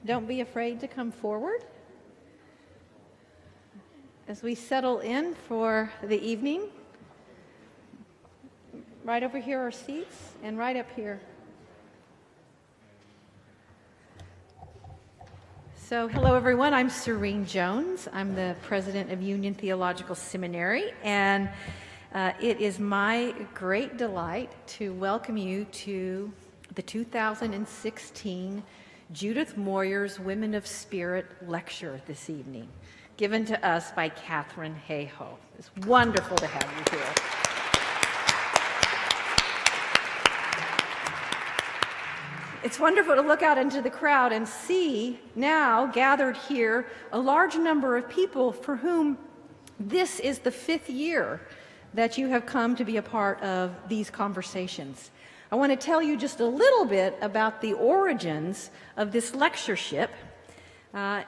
don't be afraid to come forward. As we settle in for the evening, right over here are seats, and right up here. So, hello everyone, I'm Serene Jones. I'm the president of Union Theological Seminary, and it is my great delight to welcome you to the 2016 Judith Moyers Women of Spirit lecture this evening, given to us by Katharine Hayhoe. It's wonderful to have you here. It's wonderful to look out into the crowd and see now gathered here a large number of people for whom this is the 5th year that you have come to be a part of these conversations. I want to tell you just a little bit about the origins of this lectureship.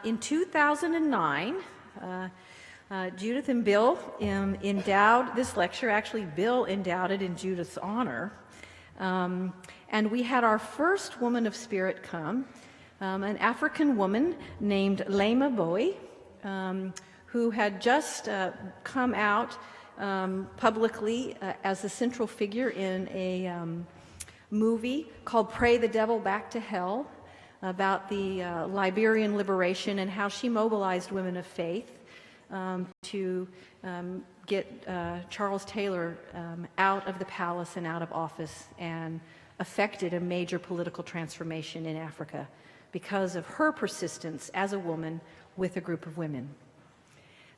In 2009, Judith and Bill endowed this lecture. Actually, Bill endowed it in Judith's honor. And we had our first woman of spirit come, an African woman named Lema Bowie, who had just come out publicly as a central figure in a movie called Pray the Devil Back to Hell, about the Liberian liberation and how she mobilized women of faith to get Charles Taylor out of the palace and out of office, and affected a major political transformation in Africa because of her persistence as a woman with a group of women.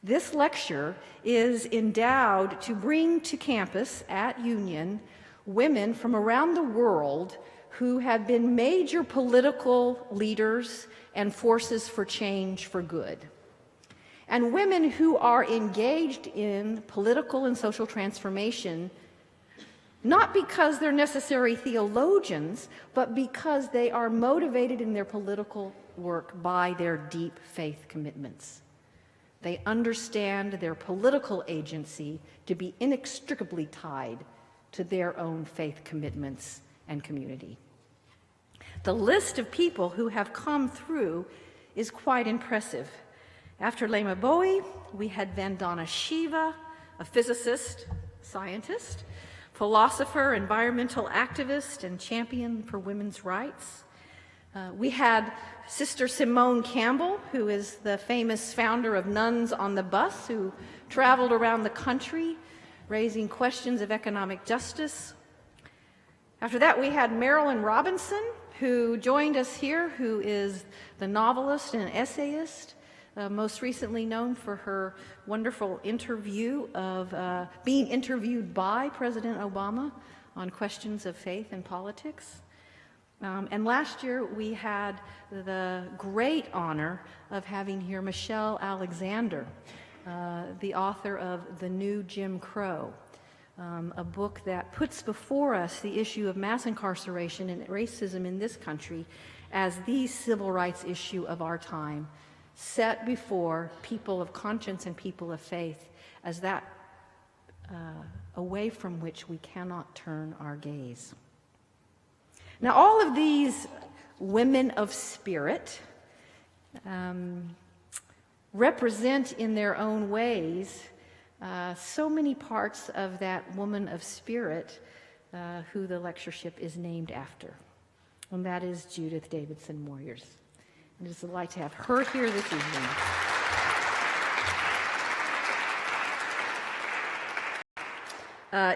This lecture is endowed to bring to campus at Union women from around the world who have been major political leaders and forces for change for good, and women who are engaged in political and social transformation, not because they're necessary theologians, but because they are motivated in their political work by their deep faith commitments. They understand their political agency to be inextricably tied to their own faith commitments and community. The list of people who have come through is quite impressive. After Lema Bowie, we had Vandana Shiva, a physicist, scientist, philosopher, environmental activist, and champion for women's rights. We had Sister Simone Campbell, who is the famous founder of Nuns on the Bus, who traveled around the country raising questions of economic justice. After that, we had Marilynne Robinson, who joined us here, who is the novelist and essayist, most recently known for her wonderful interview of being interviewed by President Obama on questions of faith and politics. And last year we had the great honor of having here Michelle Alexander, the author of The New Jim Crow, a book that puts before us the issue of mass incarceration and racism in this country as the civil rights issue of our time, set before people of conscience and people of faith as that away from which we cannot turn our gaze. Now, all of these women of spirit represent in their own ways so many parts of that woman of spirit who the lectureship is named after, and that is Judith Davidson Moyers. It is a delight to have her here this evening.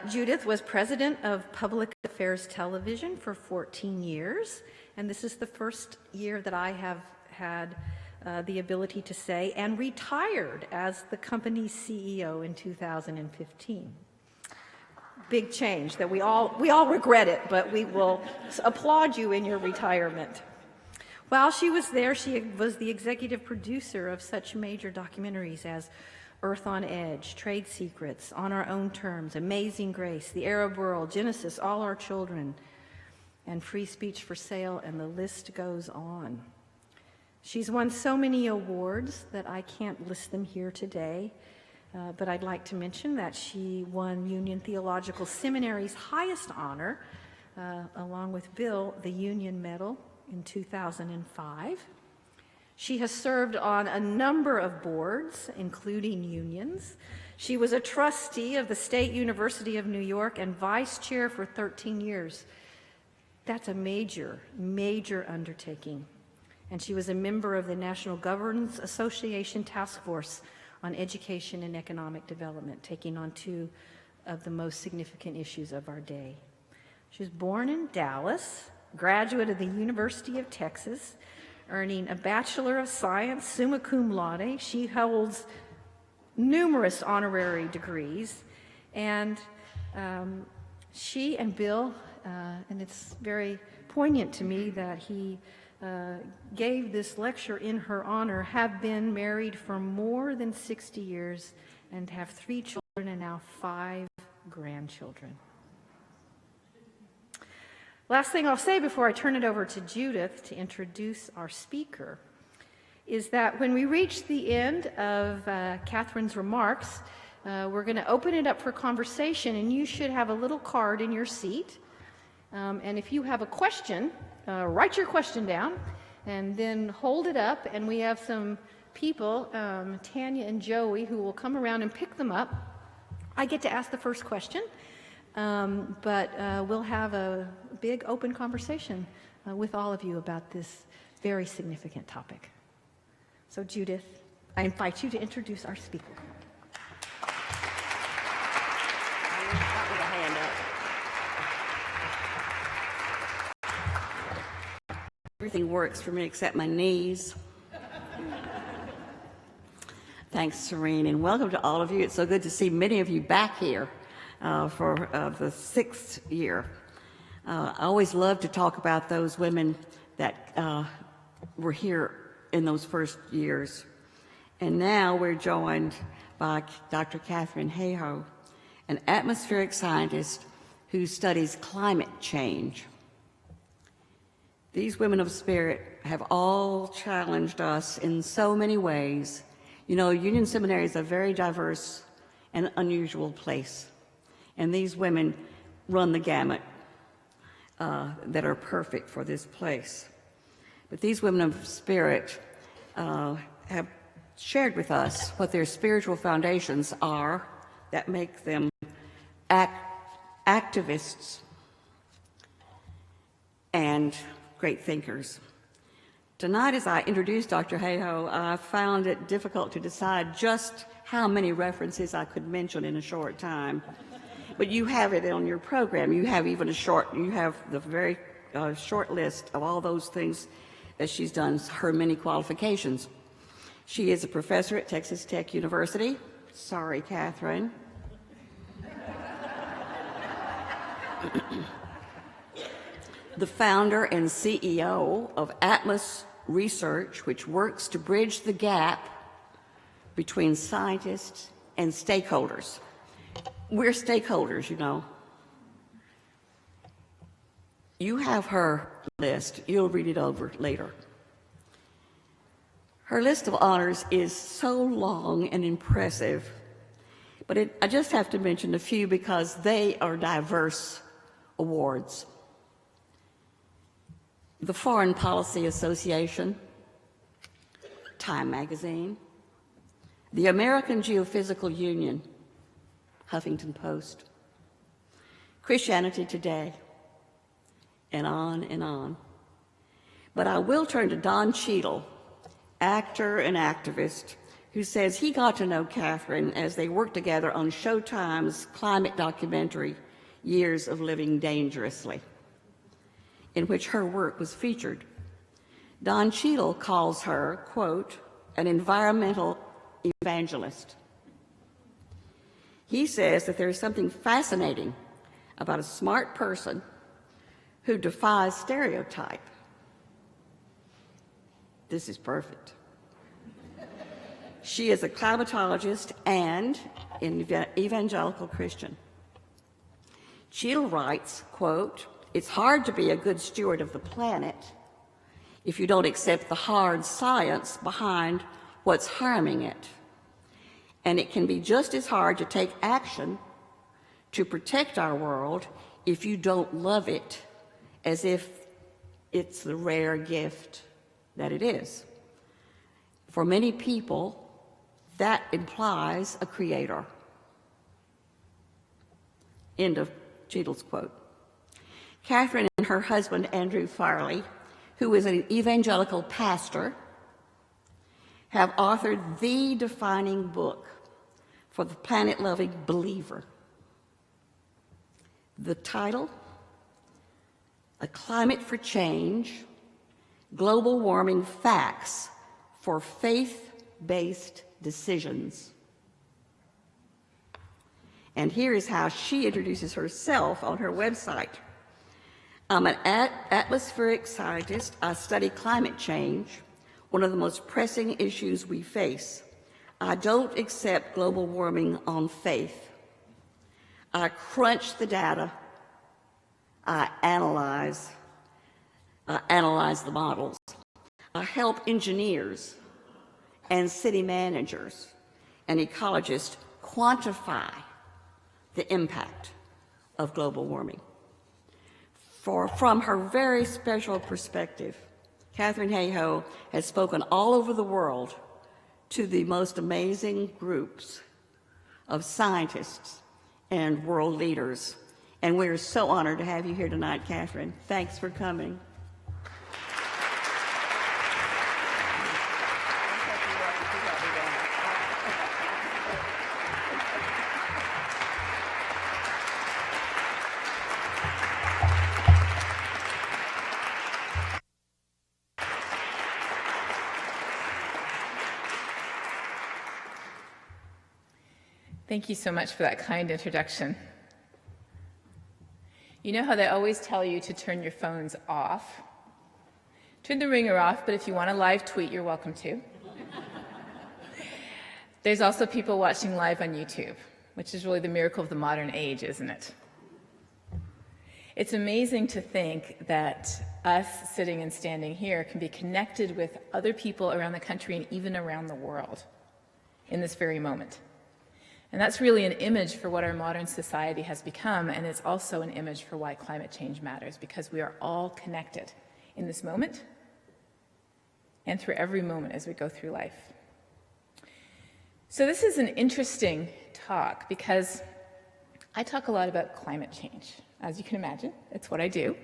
Judith was president of Public Affairs Television for 14 years, and this is the first year that I have had the ability to say, and retired as the company's CEO in 2015. Big change that we all regret it, but we will applaud you in your retirement. While she was there, she was the executive producer of such major documentaries as Earth on Edge, Trade Secrets, On Our Own Terms, Amazing Grace, The Arab World, Genesis, All Our Children, and Free Speech for Sale, and the list goes on. She's won so many awards that I can't list them here today, but I'd like to mention that she won Union Theological Seminary's highest honor, along with Bill, the Union Medal in 2005. She has served on a number of boards, including unions. She was a trustee of the State University of New York and vice chair for 13 years. That's a major, major undertaking. And she was a member of the National Governance Association Task Force on Education and Economic Development, taking on two of the most significant issues of our day. She was born in Dallas, graduate of the University of Texas, earning a Bachelor of Science, summa cum laude. She holds numerous honorary degrees, and she and Bill, and it's very poignant to me that he gave this lecture in her honor, have been married for more than 60 years and have 3 children and now 5 grandchildren. Last thing I'll say before I turn it over to Judith to introduce our speaker is that when we reach the end of Katharine's remarks, we're going to open it up for conversation, and you should have a little card in your seat. And if you have a question, write your question down and then hold it up, and we have some people, Tanya and Joey, who will come around and pick them up. I get to ask the first question, but we'll have a big open conversation with all of you about this very significant topic. So Judith, I invite you to introduce our speaker. Not with a hand up. Everything works for me except my knees. Thanks, Serene, and welcome to all of you. It's so good to see many of you back here for the 6th year. I always love to talk about those women that were here in those first years. And now we're joined by Dr. Katharine Hayhoe, an atmospheric scientist who studies climate change. These women of spirit have all challenged us in so many ways. You know, Union Seminary is a very diverse and unusual place, and these women run the gamut that are perfect for this place. But these women of spirit have shared with us what their spiritual foundations are that make them activists and great thinkers. Tonight, as I introduced Dr. Hayhoe, I found it difficult to decide just how many references I could mention in a short time. But you have it on your program. You have the very short list of all those things that she's done, her many qualifications. She is a professor at Texas Tech University. Sorry, Katharine. The founder and CEO of Atmos Research, which works to bridge the gap between scientists and stakeholders. We're stakeholders, you know. You have her list. You'll read it over later. Her list of honors is so long and impressive, but I just have to mention a few because they are diverse awards. The Foreign Policy Association, Time Magazine, the American Geophysical Union, Huffington Post, Christianity Today, and on and on. But I will turn to Don Cheadle, actor and activist, who says he got to know Katharine as they worked together on Showtime's climate documentary, Years of Living Dangerously, in which her work was featured. Don Cheadle calls her, quote, an environmental evangelist. He says that there is something fascinating about a smart person who defies stereotype. This is perfect. She is a climatologist and an evangelical Christian. Cheadle writes, quote, it's hard to be a good steward of the planet if you don't accept the hard science behind what's harming it. And it can be just as hard to take action to protect our world if you don't love it as if it's the rare gift that it is. For many people, that implies a creator. End of Judith's quote. Katharine and her husband, Andrew Farley, who is an evangelical pastor, have authored the defining book for the planet-loving believer. The title, A Climate for Change, Global Warming Facts for Faith-Based Decisions. And here is how she introduces herself on her website. I'm an atmospheric scientist. I study climate change, one of the most pressing issues we face. I don't accept global warming on faith. I crunch the data. I analyze the models. I help engineers and city managers and ecologists quantify the impact of global warming. From her very special perspective, Katharine Hayhoe has spoken all over the world to the most amazing groups of scientists and world leaders. And we're so honored to have you here tonight, Katharine. Thanks for coming. Thank you so much for that kind introduction. You know how they always tell you to turn your phones off? Turn the ringer off, but if you want to live tweet, you're welcome to. There's also people watching live on YouTube, which is really the miracle of the modern age, isn't it? It's amazing to think that us sitting and standing here can be connected with other people around the country and even around the world in this very moment. And that's really an image for what our modern society has become, and it's also an image for why climate change matters, because we are all connected in this moment and through every moment as we go through life. So this is an interesting talk because I talk a lot about climate change. As you can imagine, it's what I do.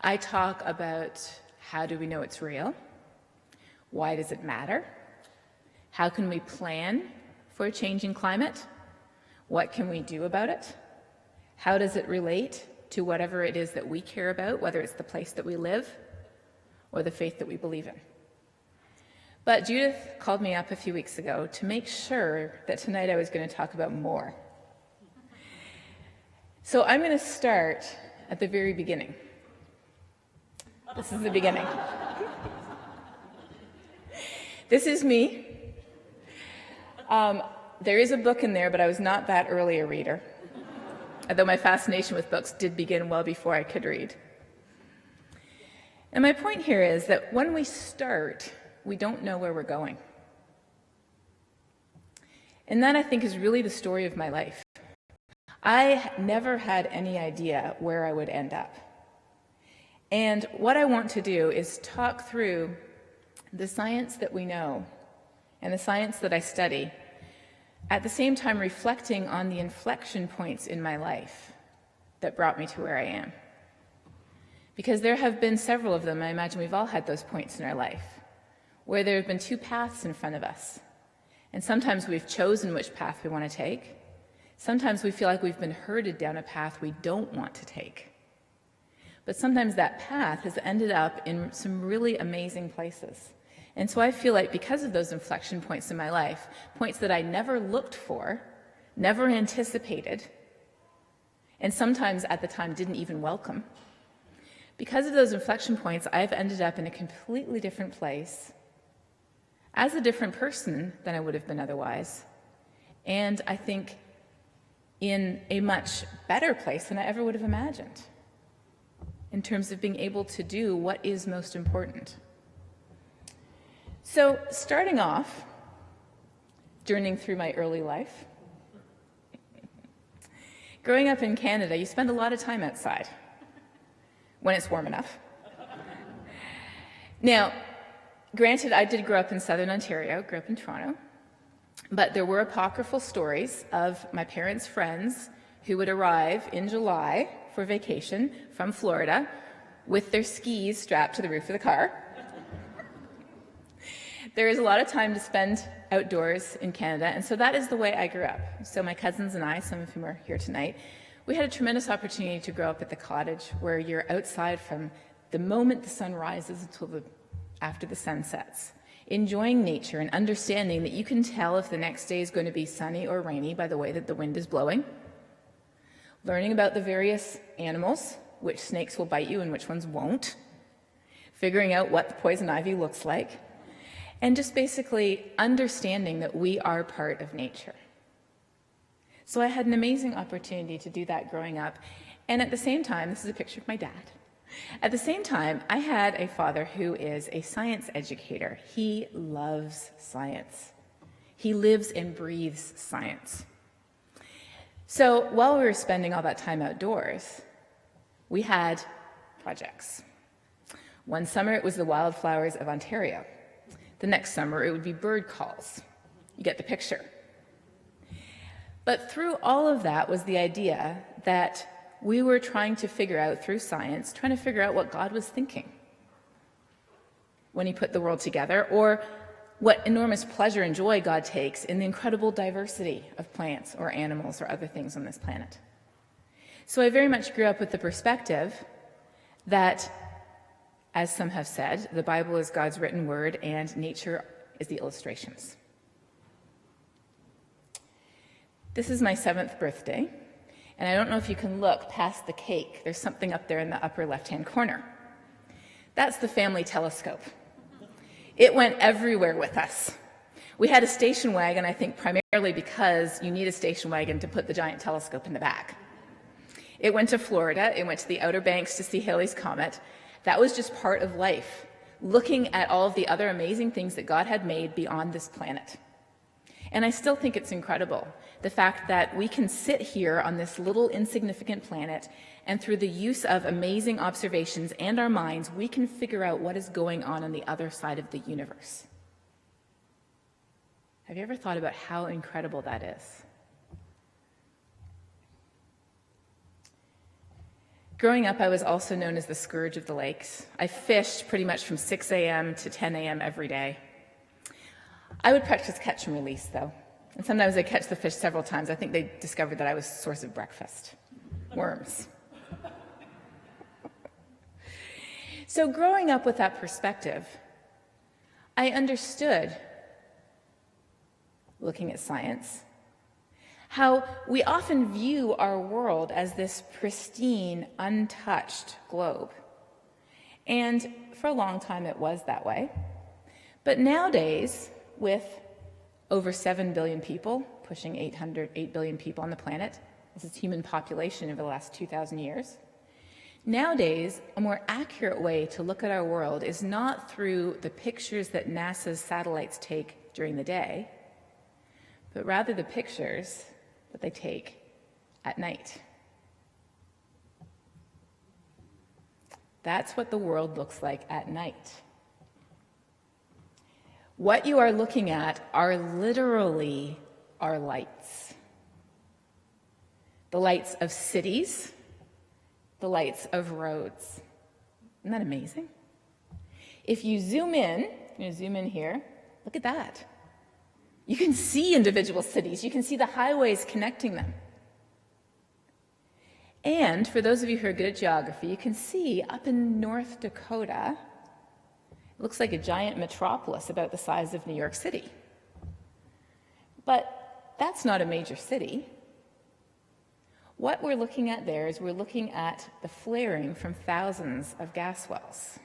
I talk about how do we know it's real? Why does it matter? How can we plan for a changing climate? What can we do about it? How does it relate to whatever it is that we care about, whether it's the place that we live or the faith that we believe in? But Judith called me up a few weeks ago to make sure that tonight I was going to talk about more. So I'm going to start at the very beginning. This is the beginning. This is me. There is a book in there, but I was not that early a reader, although my fascination with books did begin well before I could read. And my point here is that when we start, we don't know where we're going. And that, I think, is really the story of my life. I never had any idea where I would end up. And what I want to do is talk through the science that we know and the science that I study, at the same time reflecting on the inflection points in my life that brought me to where I am. Because there have been several of them. I imagine we've all had those points in our life where there have been two paths in front of us. And sometimes we've chosen which path we want to take. Sometimes we feel like we've been herded down a path we don't want to take. But sometimes that path has ended up in some really amazing places. And so I feel like because of those inflection points in my life, points that I never looked for, never anticipated, and sometimes at the time didn't even welcome, because of those inflection points, I've ended up in a completely different place, as a different person than I would have been otherwise, and I think in a much better place than I ever would have imagined, in terms of being able to do what is most important. So starting off, journeying through my early life, growing up in Canada, you spend a lot of time outside when it's warm enough. Now, Granted, I did grow up in southern Ontario, grew up in Toronto, but there were apocryphal stories of my parents' friends who would arrive in July for vacation from Florida with their skis strapped to the roof of the car. There is a lot of time to spend outdoors in Canada, and so that is the way I grew up. So my cousins and I, some of whom are here tonight, we had a tremendous opportunity to grow up at the cottage where you're outside from the moment the sun rises until after the sun sets, enjoying nature and understanding that you can tell if the next day is going to be sunny or rainy by the way that the wind is blowing, learning about the various animals, which snakes will bite you and which ones won't, figuring out what the poison ivy looks like, and just basically understanding that we are part of nature. So I had an amazing opportunity to do that growing up. And at the same time, this is a picture of my dad. At the same time, I had a father who is a science educator. He loves science. He lives and breathes science. So while we were spending all that time outdoors, we had projects. One summer, it was the wildflowers of Ontario. The next summer, it would be bird calls. You get the picture. But through all of that was the idea that we were trying to figure out, through science, trying to figure out what God was thinking when he put the world together, or what enormous pleasure and joy God takes in the incredible diversity of plants or animals or other things on this planet. So I very much grew up with the perspective that, as some have said, the Bible is God's written word and nature is the illustrations. This is my 7th birthday, and I don't know if you can look past the cake. There's something up there in the upper left-hand corner. That's the family telescope. It went everywhere with us. We had a station wagon, I think primarily because you need a station wagon to put the giant telescope in the back. It went to Florida, it went to the Outer Banks to see Halley's Comet. That was just part of life, looking at all of the other amazing things that God had made beyond this planet. And I still think it's incredible, the fact that we can sit here on this little insignificant planet, and through the use of amazing observations and our minds, we can figure out what is going on the other side of the universe. Have you ever thought about how incredible that is? Growing up, I was also known as the scourge of the lakes. I fished pretty much from 6 a.m. to 10 a.m. every day. I would practice catch and release, though. And sometimes I'd catch the fish several times. I think they discovered that I was a source of breakfast. Worms. So growing up with that perspective, I understood, looking at science, how we often view our world as this pristine, untouched globe. And for a long time it was that way. But nowadays, with over 7 billion people, pushing 8 billion people on the planet, this is human population over the last 2,000 years. Nowadays, a more accurate way to look at our world is not through the pictures that NASA's satellites take during the day, but rather the pictures that they take at night. That's what the world looks like at night. What you are looking at are literally our lights. The lights of cities, the lights of roads. Isn't that amazing? If you zoom in, I'm going to zoom in here, look at that. You can see individual cities. You can see the highways connecting them. And for those of you who are good at geography, you can see up in North Dakota, it looks like a giant metropolis about the size of New York City. But that's not a major city. What we're looking at there is we're looking at the flaring from thousands of gas wells.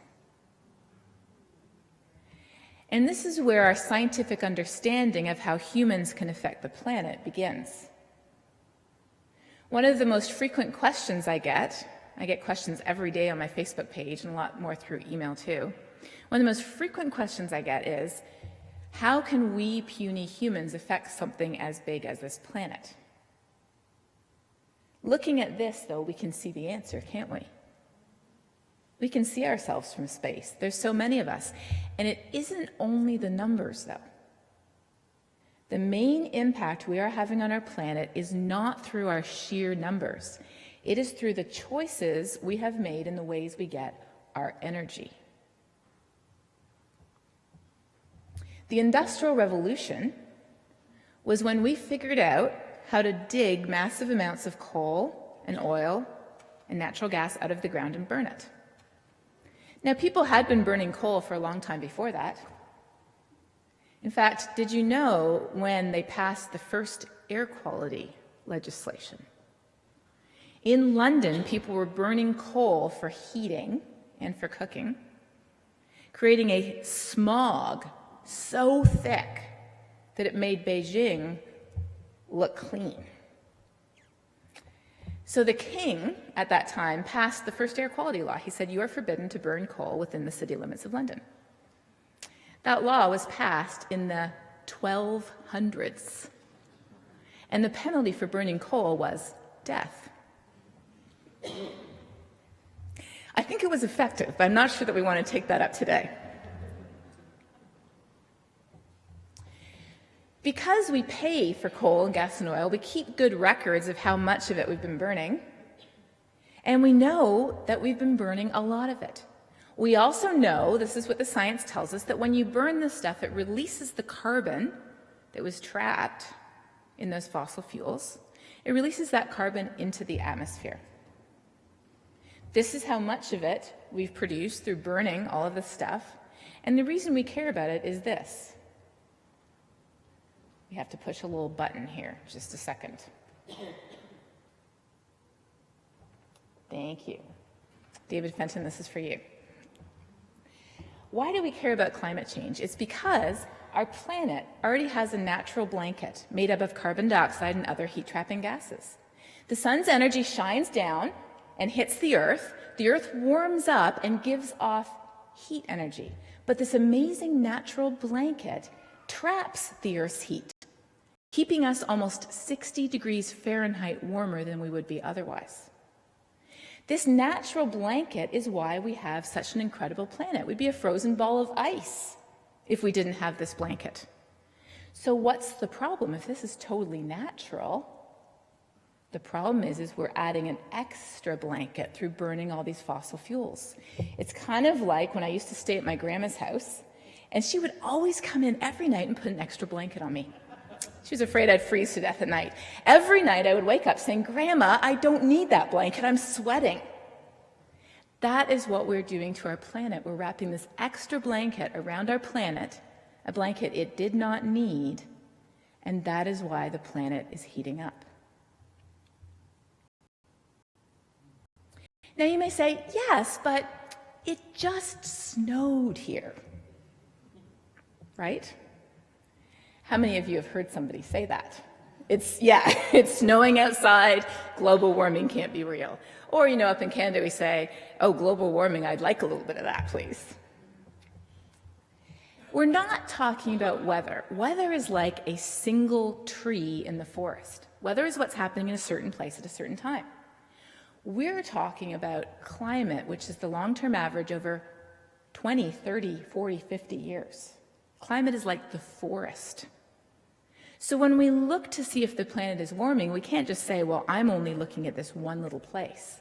And this is where our scientific understanding of how humans can affect the planet begins. One of the most frequent questions I get questions every day on my Facebook page and a lot more through email too. One of the most frequent questions I get is, how can we puny humans affect something as big as this planet? Looking at this, though, we can see the answer, can't we? We can see ourselves from space. There's so many of us. And it isn't only the numbers, though. The main impact we are having on our planet is not through our sheer numbers. It is through the choices we have made in the ways we get our energy. The Industrial Revolution was when we figured out how to dig massive amounts of coal and oil and natural gas out of the ground and burn it. Now, people had been burning coal for a long time before that. In fact, did you know when they passed the first air quality legislation? In London, people were burning coal for heating and for cooking, creating a smog so thick that it made Beijing look clean. So the king at that time passed the first air quality law. He said, you are forbidden to burn coal within the city limits of London. That law was passed in the 1200s. And the penalty for burning coal was death. I think it was effective, but I'm not sure that we want to take that up today. Because we pay for coal and gas and oil, we keep good records of how much of it we've been burning, and we know that we've been burning a lot of it. We also know, this is what the science tells us, that when you burn this stuff, it releases the carbon that was trapped in those fossil fuels. It releases that carbon into the atmosphere. This is how much of it we've produced through burning all of this stuff, and the reason we care about it is this. We have to push a little button here, just a second. Thank you. David Fenton, this is for you. Why do we care about climate change? It's because our planet already has a natural blanket made up of carbon dioxide and other heat-trapping gases. The sun's energy shines down and hits the earth warms up and gives off heat energy. But this amazing natural blanket traps the Earth's heat, keeping us almost 60 degrees Fahrenheit warmer than we would be otherwise. This natural blanket is why we have such an incredible planet. We'd be a frozen ball of ice if we didn't have this blanket. So what's the problem? If this is totally natural, the problem is we're adding an extra blanket through burning all these fossil fuels. It's kind of like when I used to stay at my grandma's house, and she would always come in every night and put an extra blanket on me. She was afraid I'd freeze to death at night. Every night I would wake up saying, Grandma, I don't need that blanket, I'm sweating. That is what we're doing to our planet. We're wrapping this extra blanket around our planet, a blanket it did not need, and that is why the planet is heating up. Now you may say, yes, but it just snowed here, right? How many of you have heard somebody say that? It's snowing outside, global warming can't be real. Or, up in Canada we say, oh, global warming, I'd like a little bit of that, please. We're not talking about weather. Weather is like a single tree in the forest. Weather is what's happening in a certain place at a certain time. We're talking about climate, which is the long-term average over 20, 30, 40, 50 years. Climate is like the forest. So when we look to see if the planet is warming, we can't just say, well, I'm only looking at this one little place.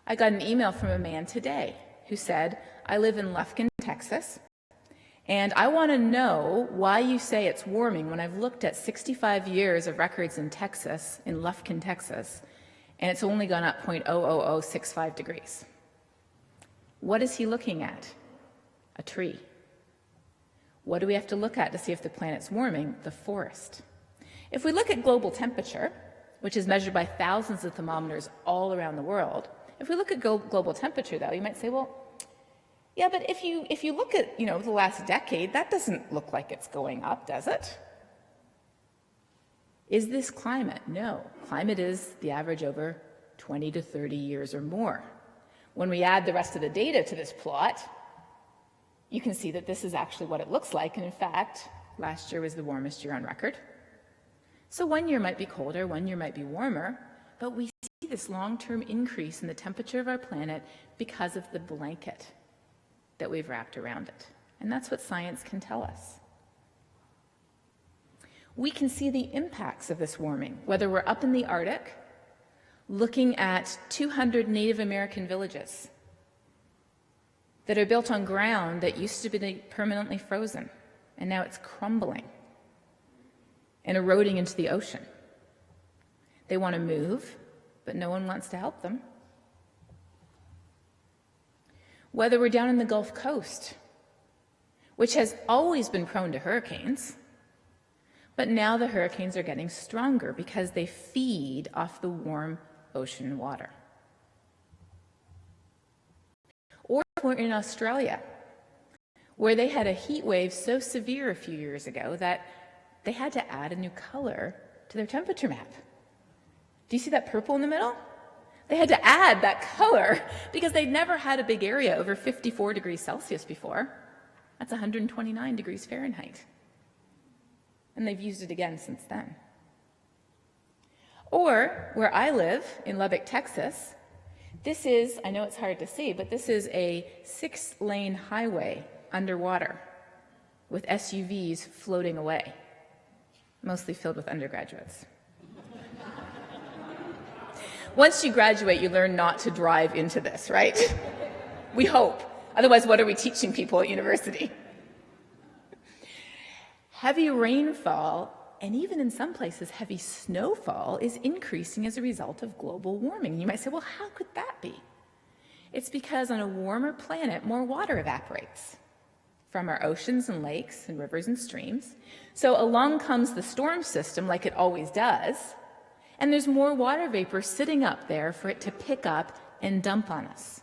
I got an email from a man today who said, I live in Lufkin, Texas, and I want to know why you say it's warming when I've looked at 65 years of records in Texas, in Lufkin, Texas, and it's only gone up 0.00065 degrees. What is he looking at? A tree. What do we have to look at to see if the planet's warming? The forest. If we look at global temperature, which is measured by thousands of thermometers all around the world, if we look at global temperature, though, you might say, well, yeah, but if you look at, the last decade, that doesn't look like it's going up, does it? Is this climate? No. Climate is the average over 20 to 30 years or more. When we add the rest of the data to this plot, you can see that this is actually what it looks like. And in fact, last year was the warmest year on record. So one year might be colder, one year might be warmer, but we see this long-term increase in the temperature of our planet because of the blanket that we've wrapped around it. And that's what science can tell us. We can see the impacts of this warming, whether we're up in the Arctic, looking at 200 Native American villages that are built on ground that used to be permanently frozen, and now it's crumbling and eroding into the ocean. They want to move, but no one wants to help them. Whether we're down in the Gulf Coast, which has always been prone to hurricanes, but now the hurricanes are getting stronger because they feed off the warm ocean water. Or we're in Australia, where they had a heat wave so severe a few years ago that they had to add a new color to their temperature map. Do you see that purple in the middle? They had to add that color because they'd never had a big area over 54 degrees Celsius before. That's 129 degrees Fahrenheit. And they've used it again since then. Or where I live in Lubbock, Texas, this is, I know it's hard to see, but this is a 6-lane highway underwater with SUVs floating away, mostly filled with undergraduates. Once you graduate, you learn not to drive into this, right? We hope. Otherwise, what are we teaching people at university? Heavy rainfall, and even in some places, heavy snowfall, is increasing as a result of global warming. You might say, well, how could that be? It's because on a warmer planet, more water evaporates from our oceans and lakes and rivers and streams. So along comes the storm system, like it always does, and there's more water vapor sitting up there for it to pick up and dump on us.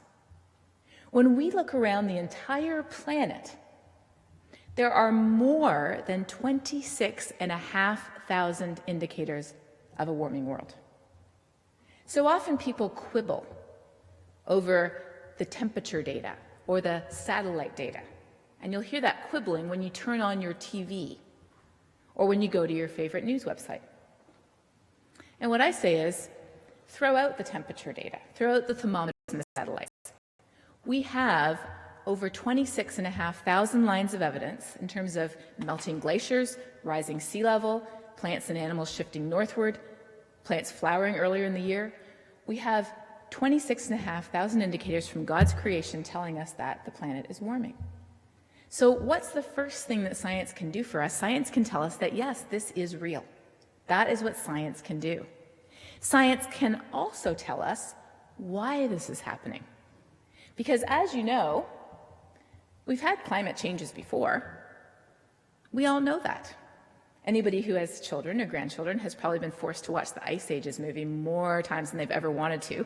When we look around the entire planet, there are more than 26,500 indicators of a warming world. So often people quibble over the temperature data or the satellite data. And you'll hear that quibbling when you turn on your TV or when you go to your favorite news website. And what I say is, throw out the temperature data, throw out the thermometers and the satellites. We have over 26,500 lines of evidence in terms of melting glaciers, rising sea level, plants and animals shifting northward, plants flowering earlier in the year. We have 26,500 indicators from God's creation telling us that the planet is warming. So what's the first thing that science can do for us? Science can tell us that, yes, this is real. That is what science can do. Science can also tell us why this is happening. Because as you know, we've had climate changes before. We all know that. Anybody who has children or grandchildren has probably been forced to watch the Ice Ages movie more times than they've ever wanted to.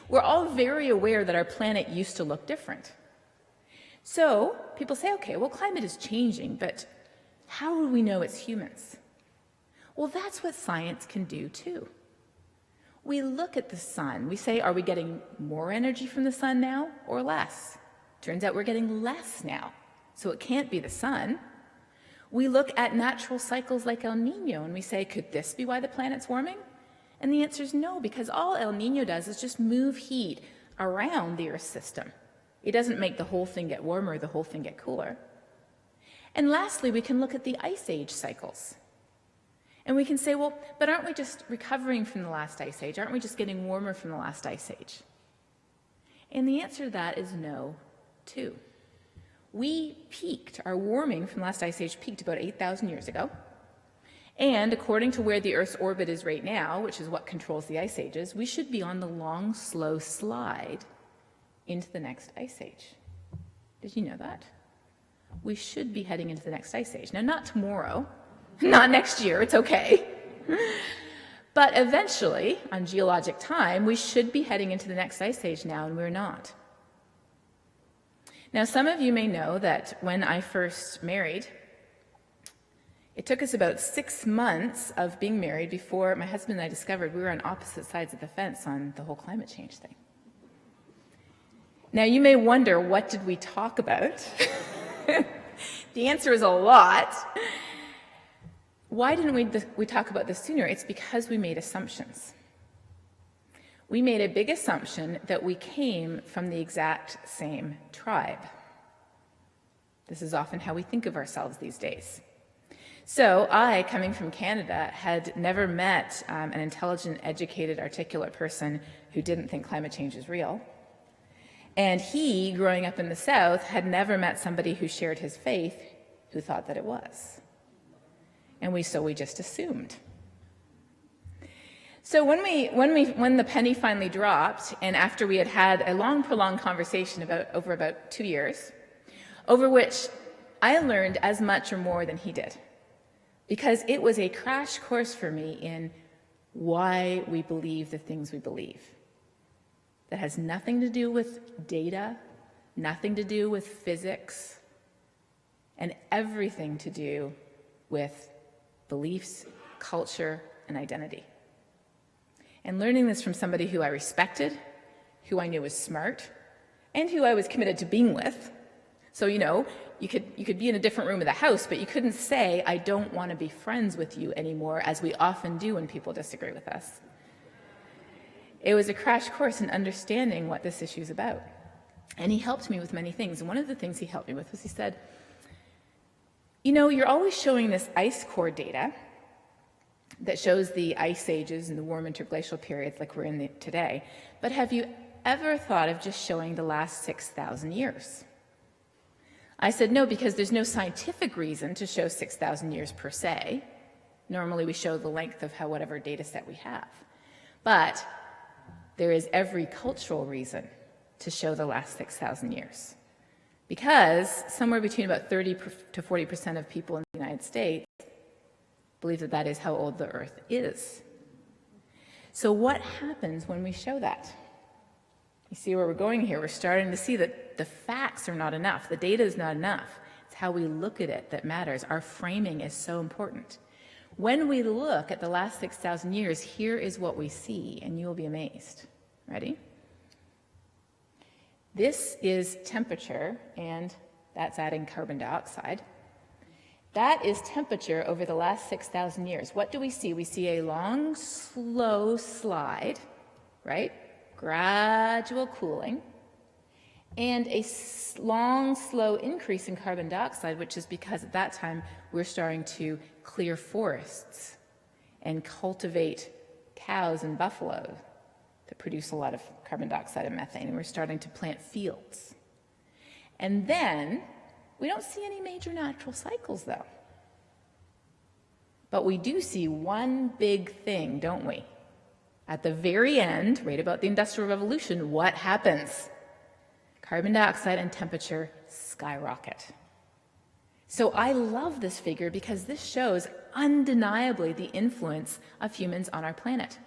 We're all very aware that our planet used to look different. So people say, okay, well, climate is changing, but how would we know it's humans? Well, that's what science can do too. We look at the sun. We say, are we getting more energy from the sun now or less? Turns out we're getting less now, so it can't be the sun. We look at natural cycles like El Nino and we say, could this be why the planet's warming? And the answer is no, because all El Nino does is just move heat around the Earth's system. It doesn't make the whole thing get warmer or the whole thing get cooler. And lastly, we can look at the Ice Age cycles. And we can say, well, but aren't we just recovering from the last ice age? Aren't we just getting warmer from the last ice age? And the answer to that is no, too. We peaked, our warming from the last ice age peaked about 8,000 years ago. And according to where the Earth's orbit is right now, which is what controls the ice ages, we should be on the long, slow slide into the next ice age. Did you know that? We should be heading into the next ice age. Now, not tomorrow, not next year, it's okay. But eventually, on geologic time, we should be heading into the next ice age now, and we're not. Now, some of you may know that when I first married, it took us about 6 months of being married before my husband and I discovered we were on opposite sides of the fence on the whole climate change thing. Now, you may wonder, what did we talk about? The answer is a lot. Why didn't we talk about this sooner? It's because we made assumptions. we made a big assumption that we came from the exact same tribe. This is often how we think of ourselves these days. So I, coming from Canada, had never met an intelligent, educated, articulate person who didn't think climate change is real. And he, growing up in the South, had never met somebody who shared his faith who thought that it was. And we just assumed. So when the penny finally dropped, and after we had a long, prolonged conversation over about 2 years, over which I learned as much or more than he did, because it was a crash course for me in why we believe the things we believe. That has nothing to do with data, nothing to do with physics, and everything to do with beliefs, culture, and identity. And learning this from somebody who I respected, who I knew was smart, and who I was committed to being with. So, you could be in a different room of the house, but you couldn't say, I don't want to be friends with you anymore, as we often do when people disagree with us. It was a crash course in understanding what this issue is about. And he helped me with many things. And one of the things he helped me with was he said, you're always showing this ice core data that shows the ice ages and the warm interglacial periods like we're in today. But have you ever thought of just showing the last 6,000 years? I said, no, because there's no scientific reason to show 6,000 years per se. Normally we show the length of whatever data set we have. But there is every cultural reason to show the last 6,000 years. Because somewhere between about 30 to 40% of people in the United States believe that is how old the Earth is. So what happens when we show that? You see where we're going here? We're starting to see that the facts are not enough. The data is not enough. It's how we look at it that matters. Our framing is so important. When we look at the last 6,000 years, here is what we see, and you'll be amazed. Ready? This is temperature, and that's adding carbon dioxide. That is temperature over the last 6,000 years. What do we see? We see a long, slow slide, right? Gradual cooling, and a long, slow increase in carbon dioxide, which is because at that time we're starting to clear forests and cultivate cows and buffalo that produce a lot of carbon dioxide and methane, and we're starting to plant fields. And then we don't see any major natural cycles, though. But we do see one big thing, don't we? At the very end, right about the Industrial Revolution, what happens? Carbon dioxide and temperature skyrocket. So I love this figure because this shows undeniably the influence of humans on our planet.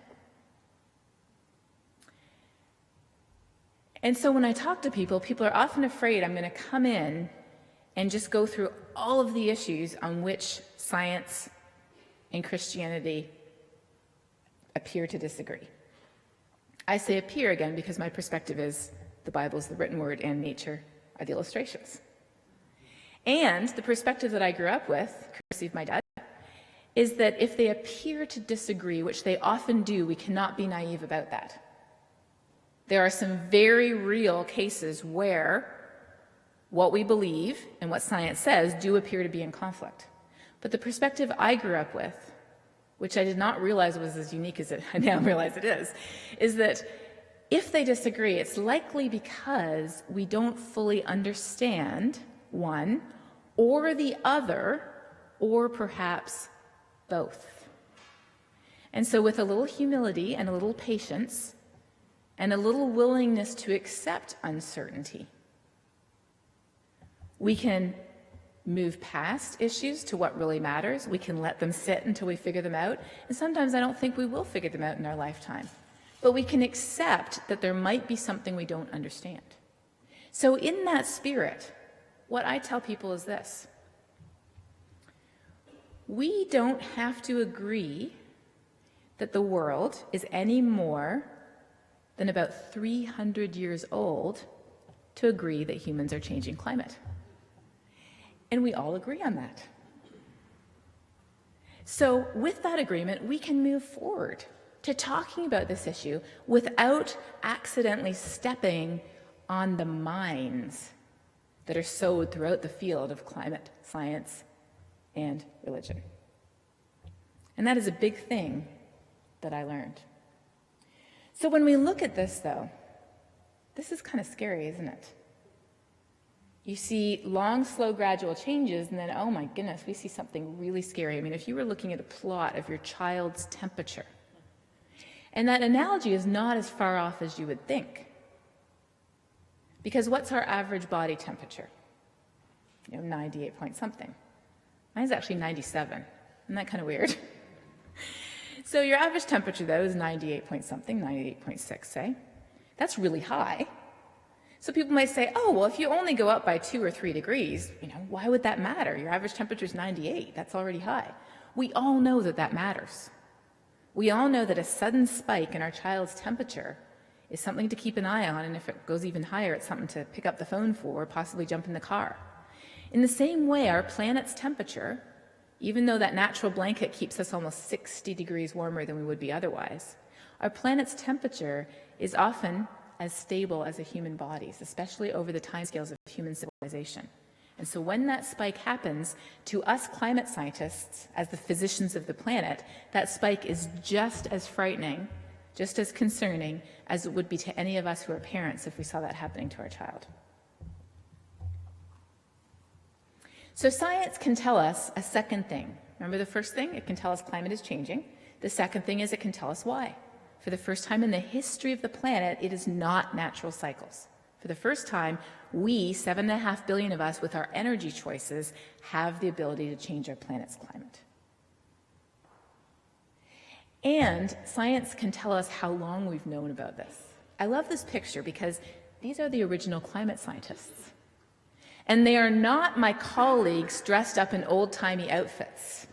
And so when I talk to people, people are often afraid I'm going to come in and just go through all of the issues on which science and Christianity appear to disagree. I say appear again because my perspective is the Bible is the written word and nature are the illustrations. And the perspective that I grew up with, courtesy of my dad, is that if they appear to disagree, which they often do, we cannot be naive about that. There are some very real cases where what we believe and what science says do appear to be in conflict. But the perspective I grew up with, which I did not realize was as unique as I now realize it is that if they disagree, it's likely because we don't fully understand one or the other, or perhaps both. And so with a little humility and a little patience and a little willingness to accept uncertainty, we can move past issues to what really matters. We can let them sit until we figure them out. And sometimes I don't think we will figure them out in our lifetime. But we can accept that there might be something we don't understand. So in that spirit, what I tell people is this. We don't have to agree that the world is any more than about 300 years old to agree that humans are changing climate. And we all agree on that. So with that agreement, we can move forward to talking about this issue without accidentally stepping on the mines that are sowed throughout the field of climate science and religion. And that is a big thing that I learned. So when we look at this, though, this is kind of scary, isn't it? You see long, slow, gradual changes, and then, oh my goodness, we see something really scary. I mean, if you were looking at a plot of your child's temperature, and that analogy is not as far off as you would think. Because what's our average body temperature? 98 point something. Mine's actually 97. Isn't that kind of weird? So your average temperature, though, is 98 point something, 98.6, say. That's really high. So people might say, oh, well, if you only go up by 2 or 3 degrees, why would that matter? Your average temperature is 98. That's already high. We all know that that matters. We all know that a sudden spike in our child's temperature is something to keep an eye on, and if it goes even higher, it's something to pick up the phone for or possibly jump in the car. In the same way, our planet's temperature, even though that natural blanket keeps us almost 60 degrees warmer than we would be otherwise, our planet's temperature is often as stable as a human body's, especially over the timescales of human civilization. And so when that spike happens, to us climate scientists, as the physicians of the planet, that spike is just as frightening, just as concerning as it would be to any of us who are parents if we saw that happening to our child. So science can tell us a second thing. Remember the first thing? It can tell us climate is changing. The second thing is it can tell us why. For the first time in the history of the planet, it is not natural cycles. For the first time, we, 7.5 billion of us, with our energy choices, have the ability to change our planet's climate. And science can tell us how long we've known about this. I love this picture because these are the original climate scientists. And they are not my colleagues dressed up in old-timey outfits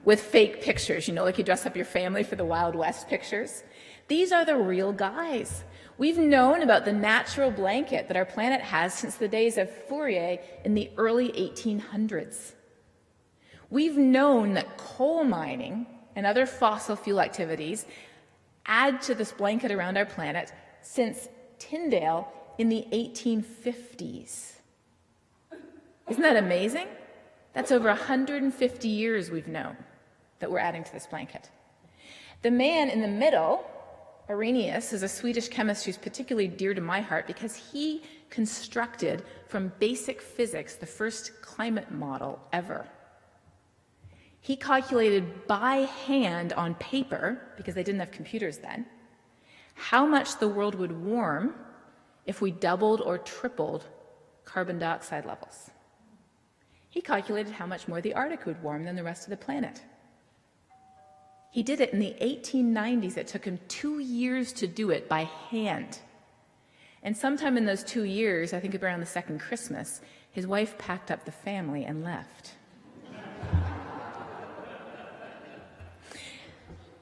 with fake pictures, like you dress up your family for the Wild West pictures. These are the real guys. We've known about the natural blanket that our planet has since the days of Fourier in the early 1800s. We've known that coal mining and other fossil fuel activities add to this blanket around our planet since Tyndale in the 1850s. Isn't that amazing? That's over 150 years we've known that we're adding to this blanket. The man in the middle, Arrhenius, is a Swedish chemist who's particularly dear to my heart because he constructed from basic physics the first climate model ever. He calculated by hand on paper, because they didn't have computers then, how much the world would warm if we doubled or tripled carbon dioxide levels. He calculated how much more the Arctic would warm than the rest of the planet. He did it in the 1890s. It took him 2 years to do it by hand. And sometime in those 2 years, I think around the second Christmas, his wife packed up the family and left.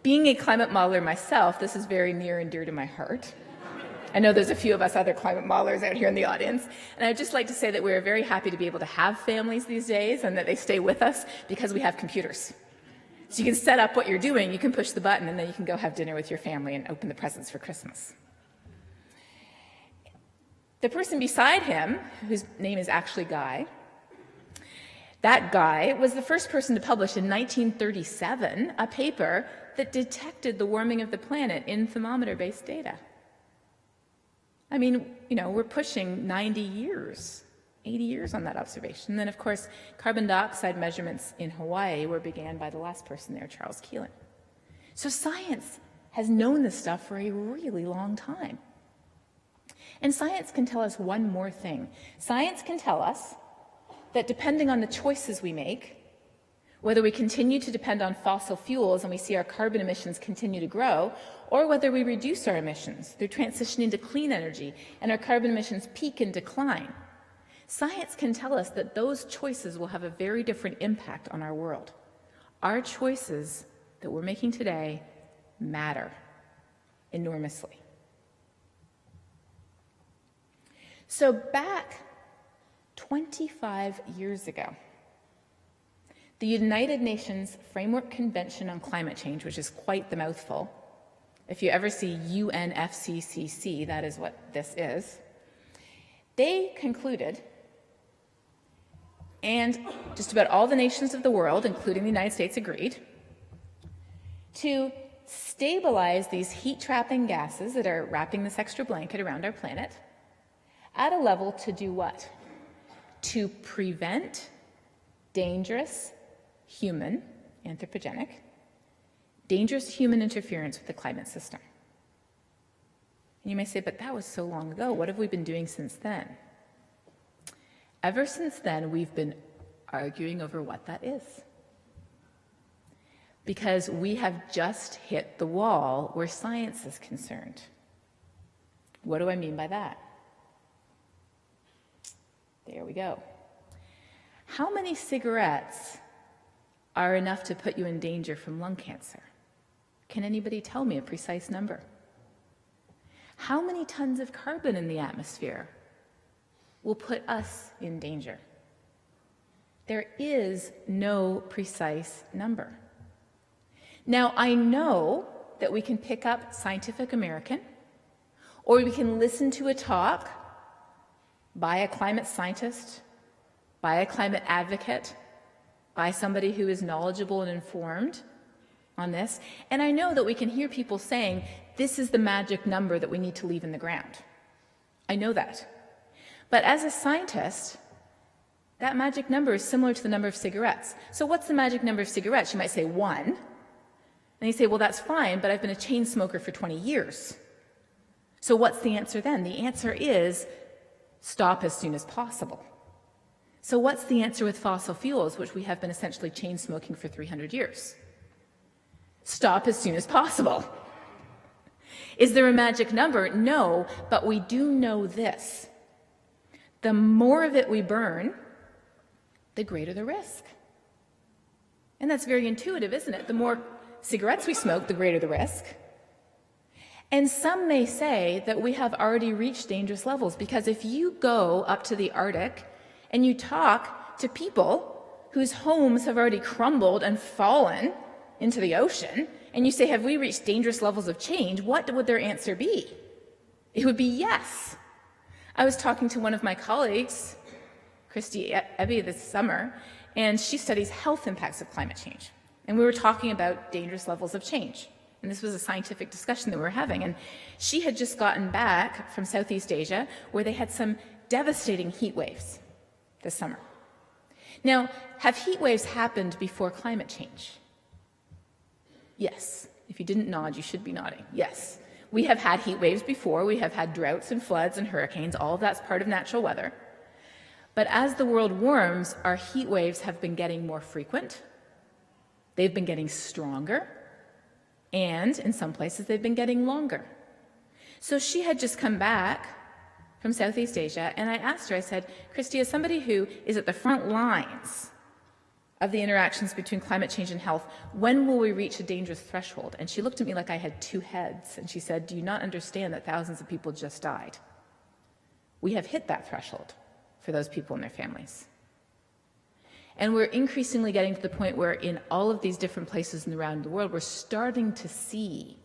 Being a climate modeler myself, this is very near and dear to my heart. I know there's a few of us other climate modelers out here in the audience, and I'd just like to say that we're very happy to be able to have families these days and that they stay with us because we have computers. So you can set up what you're doing, you can push the button, and then you can go have dinner with your family and open the presents for Christmas. The person beside him, whose name is actually Guy, that guy was the first person to publish in 1937 a paper that detected the warming of the planet in thermometer-based data. I mean, we're pushing 90 years, 80 years on that observation. And then, of course, carbon dioxide measurements in Hawaii were began by the last person there, Charles Keelan. So science has known this stuff for a really long time. And science can tell us one more thing. Science can tell us that depending on the choices we make, whether we continue to depend on fossil fuels and we see our carbon emissions continue to grow, or whether we reduce our emissions through transitioning to clean energy and our carbon emissions peak and decline, science can tell us that those choices will have a very different impact on our world. Our choices that we're making today matter enormously. So back 25 years ago, the United Nations Framework Convention on Climate Change, which is quite the mouthful, If you ever see UNFCCC, that is what this is. They concluded, and just about all the nations of the world, including the United States, agreed, to stabilize these heat-trapping gases that are wrapping this extra blanket around our planet at a level to do what? To prevent dangerous human, anthropogenic, dangerous human interference with the climate system. And you may say, but that was so long ago. What have we been doing since then? Ever since then, we've been arguing over what that is. Because we have just hit the wall where science is concerned. What do I mean by that? There we go. How many cigarettes are enough to put you in danger from lung cancer? Can anybody tell me a precise number? How many tons of carbon in the atmosphere will put us in danger? There is no precise number. Now, I know that we can pick up Scientific American, or we can listen to a talk by a climate scientist, by a climate advocate, by somebody who is knowledgeable and informed on this. And I know that we can hear people saying, this is the magic number that we need to leave in the ground. I know that. But as a scientist, that magic number is similar to the number of cigarettes. So what's the magic number of cigarettes? You might say 1. And you say, well, that's fine, but I've been a chain smoker for 20 years. So what's the answer then? The answer is stop as soon as possible. So what's the answer with fossil fuels, which we have been essentially chain smoking for 300 years? Stop as soon as possible. Is there a magic number? No, but we do know this. The more of it we burn, the greater the risk. And that's very intuitive, isn't it? The more cigarettes we smoke, the greater the risk. And some may say that we have already reached dangerous levels, because if you go up to the Arctic and you talk to people whose homes have already crumbled and fallen into the ocean, and you say, have we reached dangerous levels of change? What would their answer be? It would be yes. I was talking to one of my colleagues, Christy Ebby, this summer, and she studies health impacts of climate change. And we were talking about dangerous levels of change. And this was a scientific discussion that we were having. And she had just gotten back from Southeast Asia, where they had some devastating heat waves this summer. Now, have heat waves happened before climate change? Yes. If you didn't nod, you should be nodding. Yes. We have had heat waves before. We have had droughts and floods and hurricanes. All of that's part of natural weather. But as the world warms, our heat waves have been getting more frequent. They've been getting stronger. And in some places, they've been getting longer. So she had just come back from Southeast Asia, and I asked her, I said, Christy, as somebody who is at the front lines of the interactions between climate change and health, when will we reach a dangerous threshold? And she looked at me like I had two heads, and she said, do you not understand that thousands of people just died? We have hit that threshold for those people and their families. And we're increasingly getting to the point where in all of these different places around the world, we're starting to see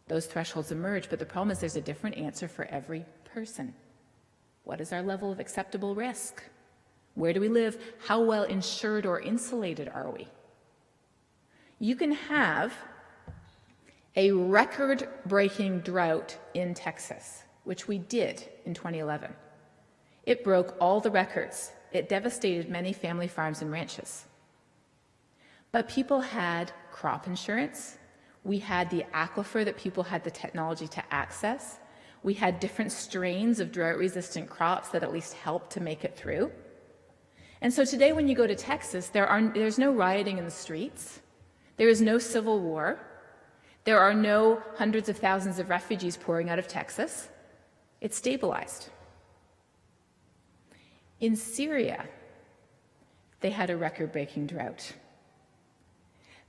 those thresholds emerge. But the problem is there's a different answer for every person. What is our level of acceptable risk? Where do we live? How well insured or insulated are we? You can have a record-breaking drought in Texas, which we did in 2011. It broke all the records. It devastated many family farms and ranches. But people had crop insurance. We had the aquifer that people had the technology to access. We had different strains of drought-resistant crops that at least helped to make it through. And so today when you go to Texas, there's no rioting in the streets. There is no civil war. There are no hundreds of thousands of refugees pouring out of Texas. It's stabilized. In Syria, they had a record-breaking drought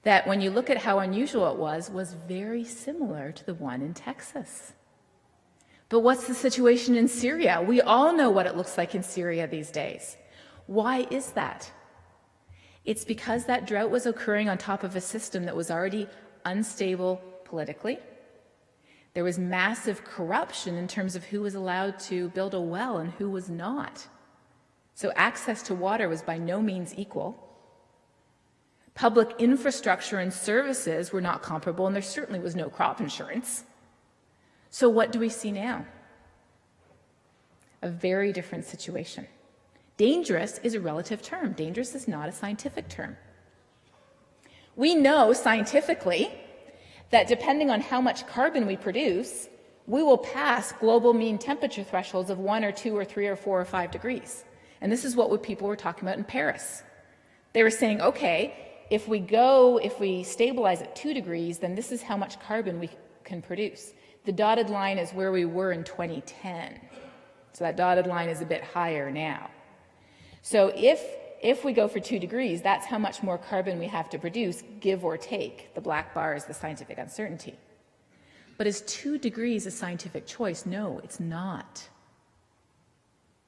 that, when you look at how unusual it was very similar to the one in Texas. But what's the situation in Syria? We all know what it looks like in Syria these days. Why is that? It's because that drought was occurring on top of a system that was already unstable politically, There was massive corruption in terms of who was allowed to build a well and who was not. So access to water was by no means equal. Public infrastructure and services were not comparable, and there certainly was no crop insurance. So what do we see now? A very different situation. Dangerous is a relative term. Dangerous is not a scientific term. We know scientifically that depending on how much carbon we produce, we will pass global mean temperature thresholds of 1 or 2 or 3 or 4 or 5 degrees. And this is what people were talking about in Paris. They were saying, okay, if we stabilize at 2 degrees, then this is how much carbon we can produce. The dotted line is where we were in 2010. So that dotted line is a bit higher now. So if we go for 2 degrees, that's how much more carbon we have to produce, give or take. The black bar is the scientific uncertainty. But is 2 degrees a scientific choice? No, it's not.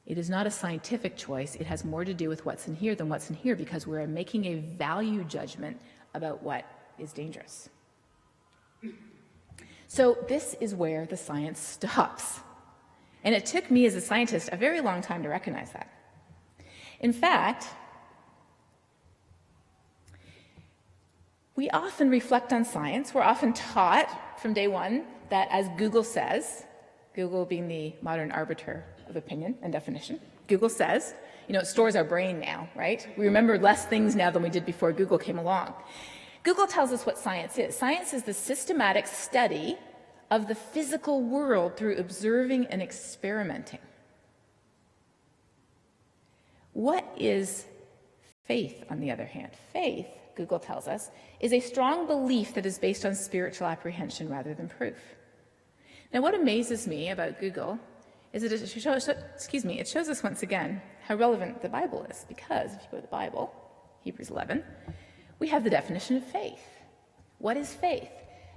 It is not a scientific choice. It has more to do with what's in here than what's in here, because we're making a value judgment about what is dangerous. So this is where the science stops. And it took me as a scientist a very long time to recognize that. In fact, we often reflect on science. We're often taught from day one that, as Google says, Google being the modern arbiter of opinion and definition, Google says, it stores our brain now, right? We remember less things now than we did before Google came along. Google tells us what science is. Science is the systematic study of the physical world through observing and experimenting. What is faith, on the other hand? Faith, Google tells us, is a strong belief that is based on spiritual apprehension rather than proof. Now, what amazes me about Google is that it shows us once again how relevant the Bible is, because if you go to the Bible, Hebrews 11, we have the definition of faith. What is faith?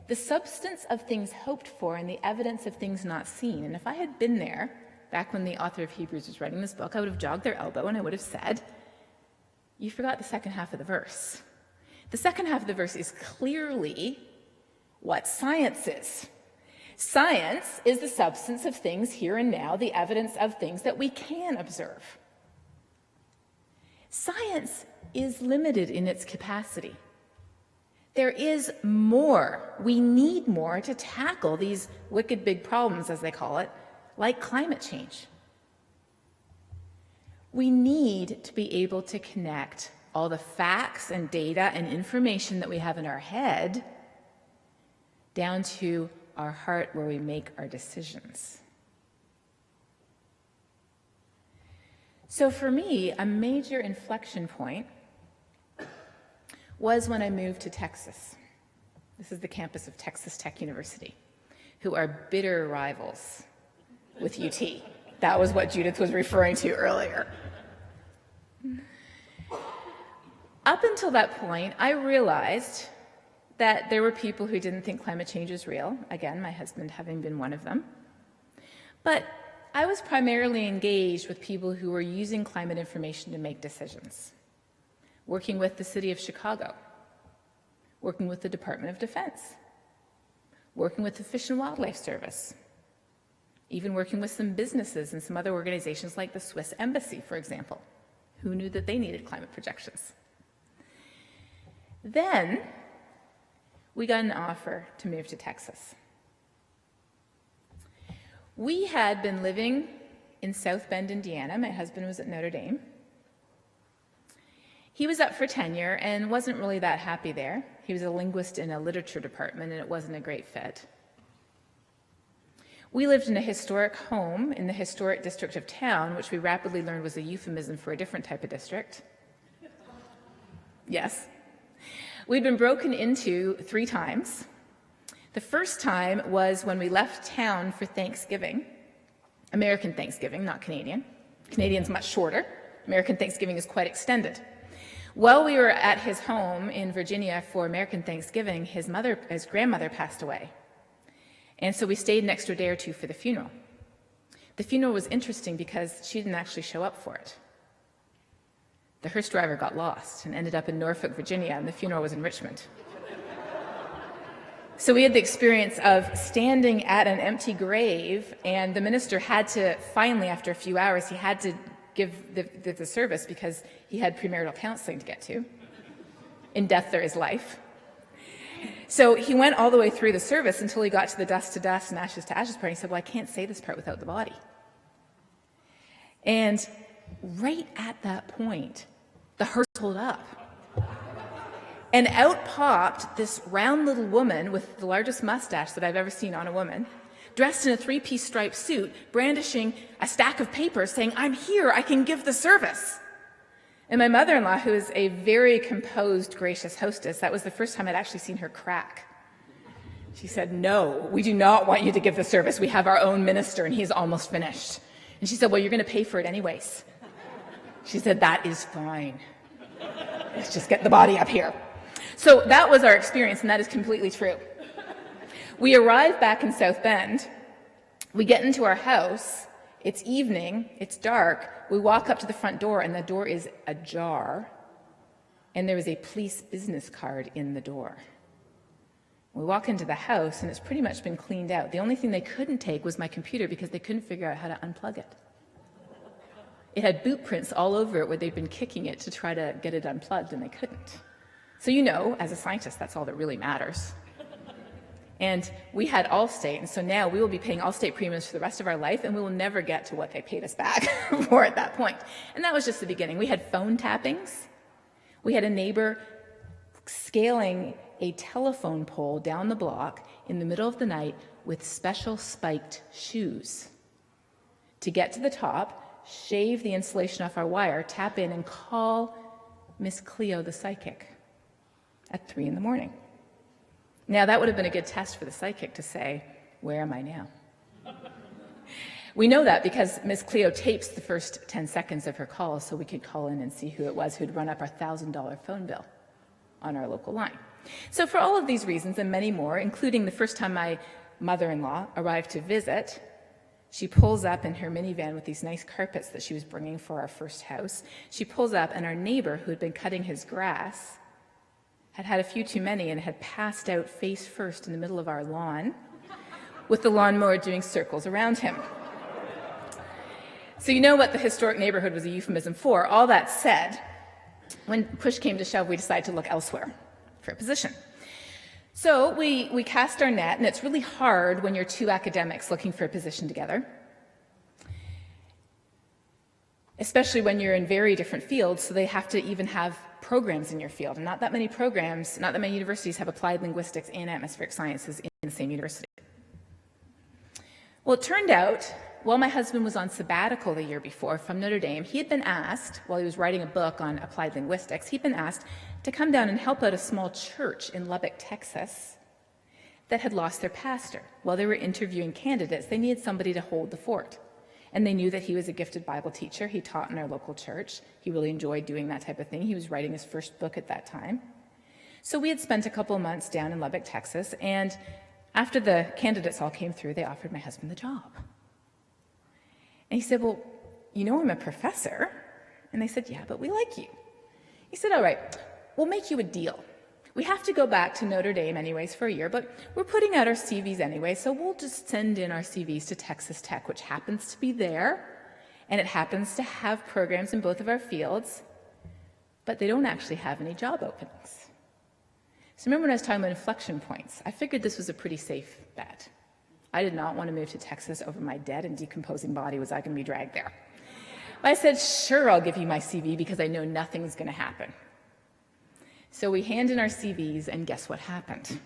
The substance of things hoped for and the evidence of things not seen. And if I had been there back when the author of Hebrews was writing this book, I would have jogged their elbow and I would have said, you forgot the second half of the verse. The second half of the verse is clearly what science is. Science is the substance of things here and now, the evidence of things that we can observe. Science is limited in its capacity. There is more. We need more to tackle these wicked big problems, as they call it, like climate change. We need to be able to connect all the facts and data and information that we have in our head down to our heart, where we make our decisions. So for me, a major inflection point was when I moved to Texas. This is the campus of Texas Tech University, who are bitter rivals with UT. That was what Judith was referring to earlier. Up until that point, I realized that there were people who didn't think climate change is real. Again, my husband having been one of them. But I was primarily engaged with people who were using climate information to make decisions. Working with the city of Chicago, working with the Department of Defense, working with the Fish and Wildlife Service, even working with some businesses and some other organizations like the Swiss Embassy, for example. Who knew that they needed climate projections? Then we got an offer to move to Texas. We had been living in South Bend, Indiana. My husband was at Notre Dame. He was up for tenure and wasn't really that happy there. He was a linguist in a literature department, and it wasn't a great fit. We lived in a historic home in the historic district of town, which we rapidly learned was a euphemism for a different type of district. Yes. We'd been broken into 3 times. The first time was when we left town for Thanksgiving. American Thanksgiving, not Canadian. Canadian's much shorter. American Thanksgiving is quite extended. While we were at his home in Virginia for American Thanksgiving, his grandmother passed away. And so we stayed an extra day or 2 for the funeral. The funeral was interesting because she didn't actually show up for it. The hearse driver got lost and ended up in Norfolk, Virginia, and the funeral was in Richmond. So we had the experience of standing at an empty grave, and the minister had to, finally, after a few hours, he had to give the service because he had premarital counseling to get to. In death there is life. So he went all the way through the service until he got to the dust to dust and ashes to ashes part. He said, well, I can't say this part without the body. And right at that point, the hearse pulled up. And out popped this round little woman with the largest mustache that I've ever seen on a woman, dressed in a three-piece striped suit, brandishing a stack of papers, saying, I'm here, I can give the service. And my mother-in-law, who is a very composed, gracious hostess, that was the first time I'd actually seen her crack. She said, no, we do not want you to give the service. We have our own minister, and he's almost finished. And she said, well, you're going to pay for it anyways. She said, that is fine. Let's just get the body up here. So that was our experience, and that is completely true. We arrive back in South Bend. We get into our house. It's evening. It's dark. We walk up to the front door, and the door is ajar, and there is a police business card in the door. We walk into the house, and it's pretty much been cleaned out. The only thing they couldn't take was my computer because they couldn't figure out how to unplug it. It had boot prints all over it where they'd been kicking it to try to get it unplugged, and they couldn't. So you know, as a scientist, that's all that really matters. And we had Allstate, and so now we will be paying Allstate premiums for the rest of our life, and we will never get to what they paid us back for at that point. And that was just the beginning. We had phone tappings. We had a neighbor scaling a telephone pole down the block in the middle of the night with special spiked shoes to get to the top, shave the insulation off our wire, tap in, and call Miss Cleo the psychic at 3 a.m. Now, that would have been a good test for the psychic to say, where am I now? We know that because Miss Cleo tapes the first 10 seconds of her call so we could call in and see who it was who'd run up our $1,000 phone bill on our local line. So for all of these reasons and many more, including the first time my mother-in-law arrived to visit, she pulls up in her minivan with these nice carpets that she was bringing for our first house. She pulls up, and our neighbor, who had been cutting his grass, had had a few too many and had passed out face first in the middle of our lawn with the lawnmower doing circles around him. So you know what the historic neighborhood was a euphemism for. All that said, when push came to shove, we decided to look elsewhere for a position. So we cast our net, and it's really hard when you're two academics looking for a position together, especially when you're in very different fields, so they have to even have programs in your field. And not that many programs, not that many universities have applied linguistics and atmospheric sciences in the same university. Well, it turned out, while my husband was on sabbatical the year before from Notre Dame, he had been asked, while he was writing a book on applied linguistics, he'd been asked to come down and help out a small church in Lubbock, Texas, that had lost their pastor. While they were interviewing candidates, they needed somebody to hold the fort. And they knew that he was a gifted Bible teacher. He taught in our local church. He really enjoyed doing that type of thing. He was writing his first book at that time. So we had spent a couple of months down in Lubbock, Texas, and after the candidates all came through, they offered my husband the job. And he said, well, you know I'm a professor. And they said, yeah, but we like you. He said, all right, we'll make you a deal. We have to go back to Notre Dame anyways for a year, but we're putting out our CVs anyway, so we'll just send in our CVs to Texas Tech, which happens to be there, and it happens to have programs in both of our fields, but they don't actually have any job openings. So remember when I was talking about inflection points? I figured this was a pretty safe bet. I did not want to move to Texas over my dead and decomposing body. Was I going to be dragged there? But I said, sure, I'll give you my CV because I know nothing's going to happen. So we hand in our CVs, and guess what happened?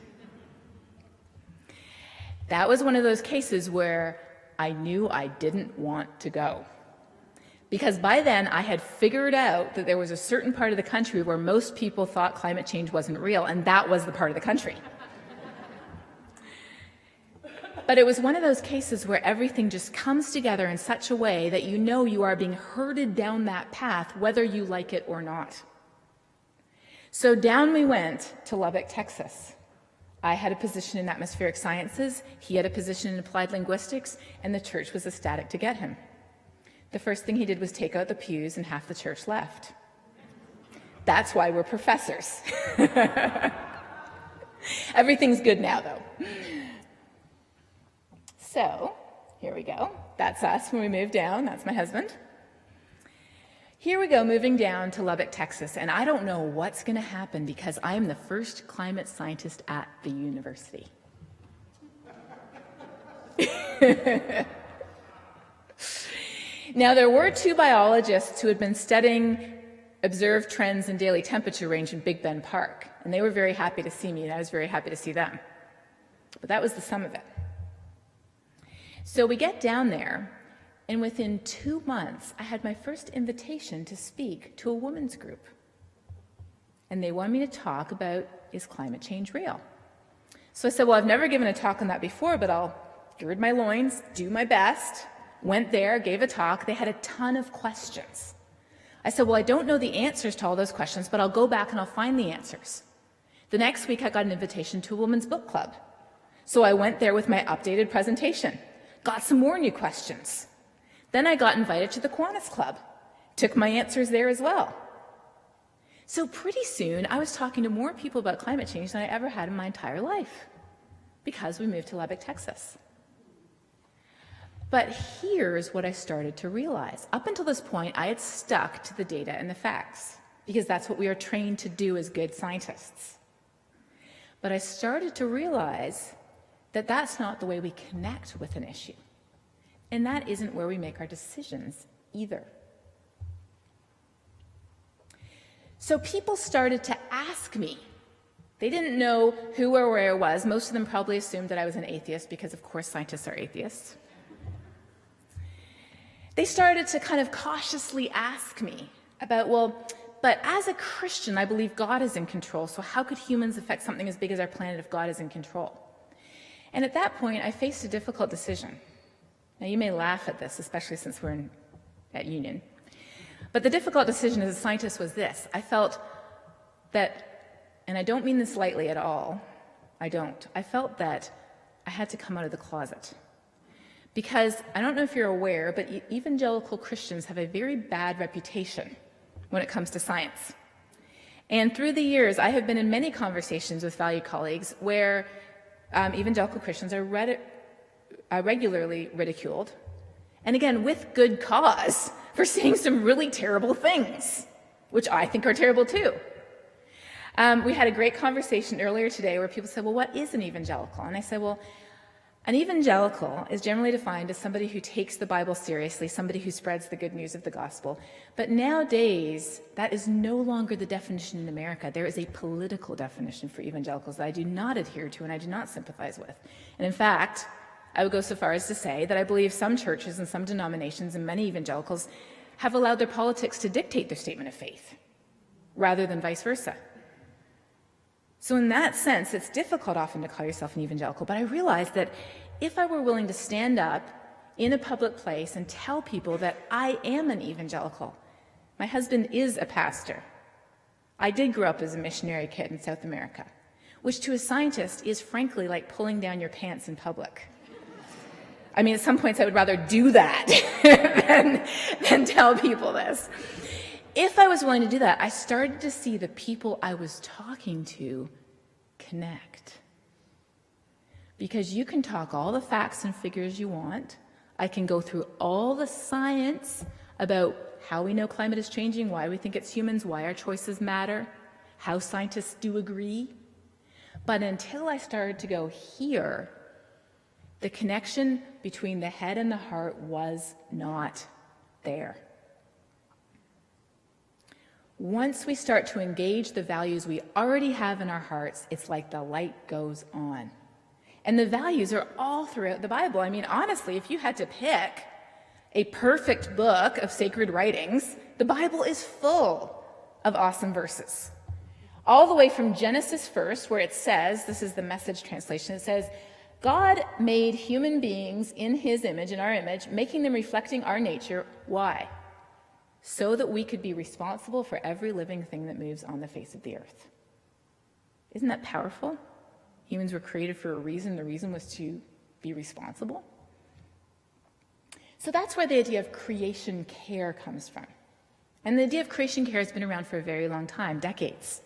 That was one of those cases where I knew I didn't want to go. Because by then, I had figured out that there was a certain part of the country where most people thought climate change wasn't real, and that was the part of the country. But it was one of those cases where everything just comes together in such a way that you know you are being herded down that path, whether you like it or not. So down we went to Lubbock, Texas. I had a position in atmospheric sciences, he had a position in applied linguistics, and the church was ecstatic to get him. The first thing he did was take out the pews, and half the church left. That's why we're professors. Everything's good now, though. So, here we go. That's us when we moved down. That's my husband. Here we go, moving down to Lubbock, Texas, and I don't know what's going to happen because I am the first climate scientist at the university. Now, there were two biologists who had been studying observed trends in daily temperature range in Big Bend Park, and they were very happy to see me, and I was very happy to see them. But that was the sum of it. So we get down there, and within 2 months, I had my first invitation to speak to a women's group. And they wanted me to talk about, is climate change real? So I said, well, I've never given a talk on that before, but I'll gird my loins, do my best. Went there, gave a talk. They had a ton of questions. I said, well, I don't know the answers to all those questions, but I'll go back and I'll find the answers. The next week, I got an invitation to a women's book club. So I went there with my updated presentation, got some more new questions. Then I got invited to the Kiwanis Club, took my answers there as well. So pretty soon, I was talking to more people about climate change than I ever had in my entire life, because we moved to Lubbock, Texas. But here's what I started to realize. Up until this point, I had stuck to the data and the facts, because that's what we are trained to do as good scientists. But I started to realize that that's not the way we connect with an issue. And that isn't where we make our decisions either. So people started to ask me. They didn't know who or where I was. Most of them probably assumed that I was an atheist because, of course, scientists are atheists. They started to kind of cautiously ask me about, well, but as a Christian, I believe God is in control, so how could humans affect something as big as our planet if God is in control? And at that point, I faced a difficult decision. Now, you may laugh at this, especially since we're at Union. But the difficult decision as a scientist was this. I felt that, and I don't mean this lightly at all, I felt that I had to come out of the closet. Because I don't know if you're aware, but evangelical Christians have a very bad reputation when it comes to science. And through the years, I have been in many conversations with valued colleagues where evangelical Christians are regularly ridiculed, and again, with good cause, for saying some really terrible things, which I think are terrible too. We had a great conversation earlier today where people said, well, what is an evangelical? And I said, well, an evangelical is generally defined as somebody who takes the Bible seriously, somebody who spreads the good news of the gospel. But nowadays, that is no longer the definition in America. There is a political definition for evangelicals that I do not adhere to and I do not sympathize with. And in fact, I would go so far as to say that I believe some churches and some denominations and many evangelicals have allowed their politics to dictate their statement of faith, rather than vice versa. So in that sense, it's difficult often to call yourself an evangelical, but I realized that if I were willing to stand up in a public place and tell people that I am an evangelical, my husband is a pastor. I did grow up as a missionary kid in South America, which to a scientist is frankly like pulling down your pants in public. I mean, at some points I would rather do that than tell people this. If I was willing to do that, I started to see the people I was talking to connect. Because you can talk all the facts and figures you want. I can go through all the science about how we know climate is changing, why we think it's humans, why our choices matter, how scientists do agree. But until I started to go here, the connection between the head and the heart was not there. Once we start to engage the values we already have in our hearts, it's like the light goes on. And the values are all throughout the Bible. I mean, honestly, if you had to pick a perfect book of sacred writings, the Bible is full of awesome verses. All the way from Genesis first, where it says, this is the Message translation, it says, God made human beings in his image, in our image, making them reflecting our nature. Why? So that we could be responsible for every living thing that moves on the face of the earth. Isn't that powerful? Humans were created for a reason. The reason was to be responsible. So that's where the idea of creation care comes from. And the idea of creation care has been around for a very long time, decades.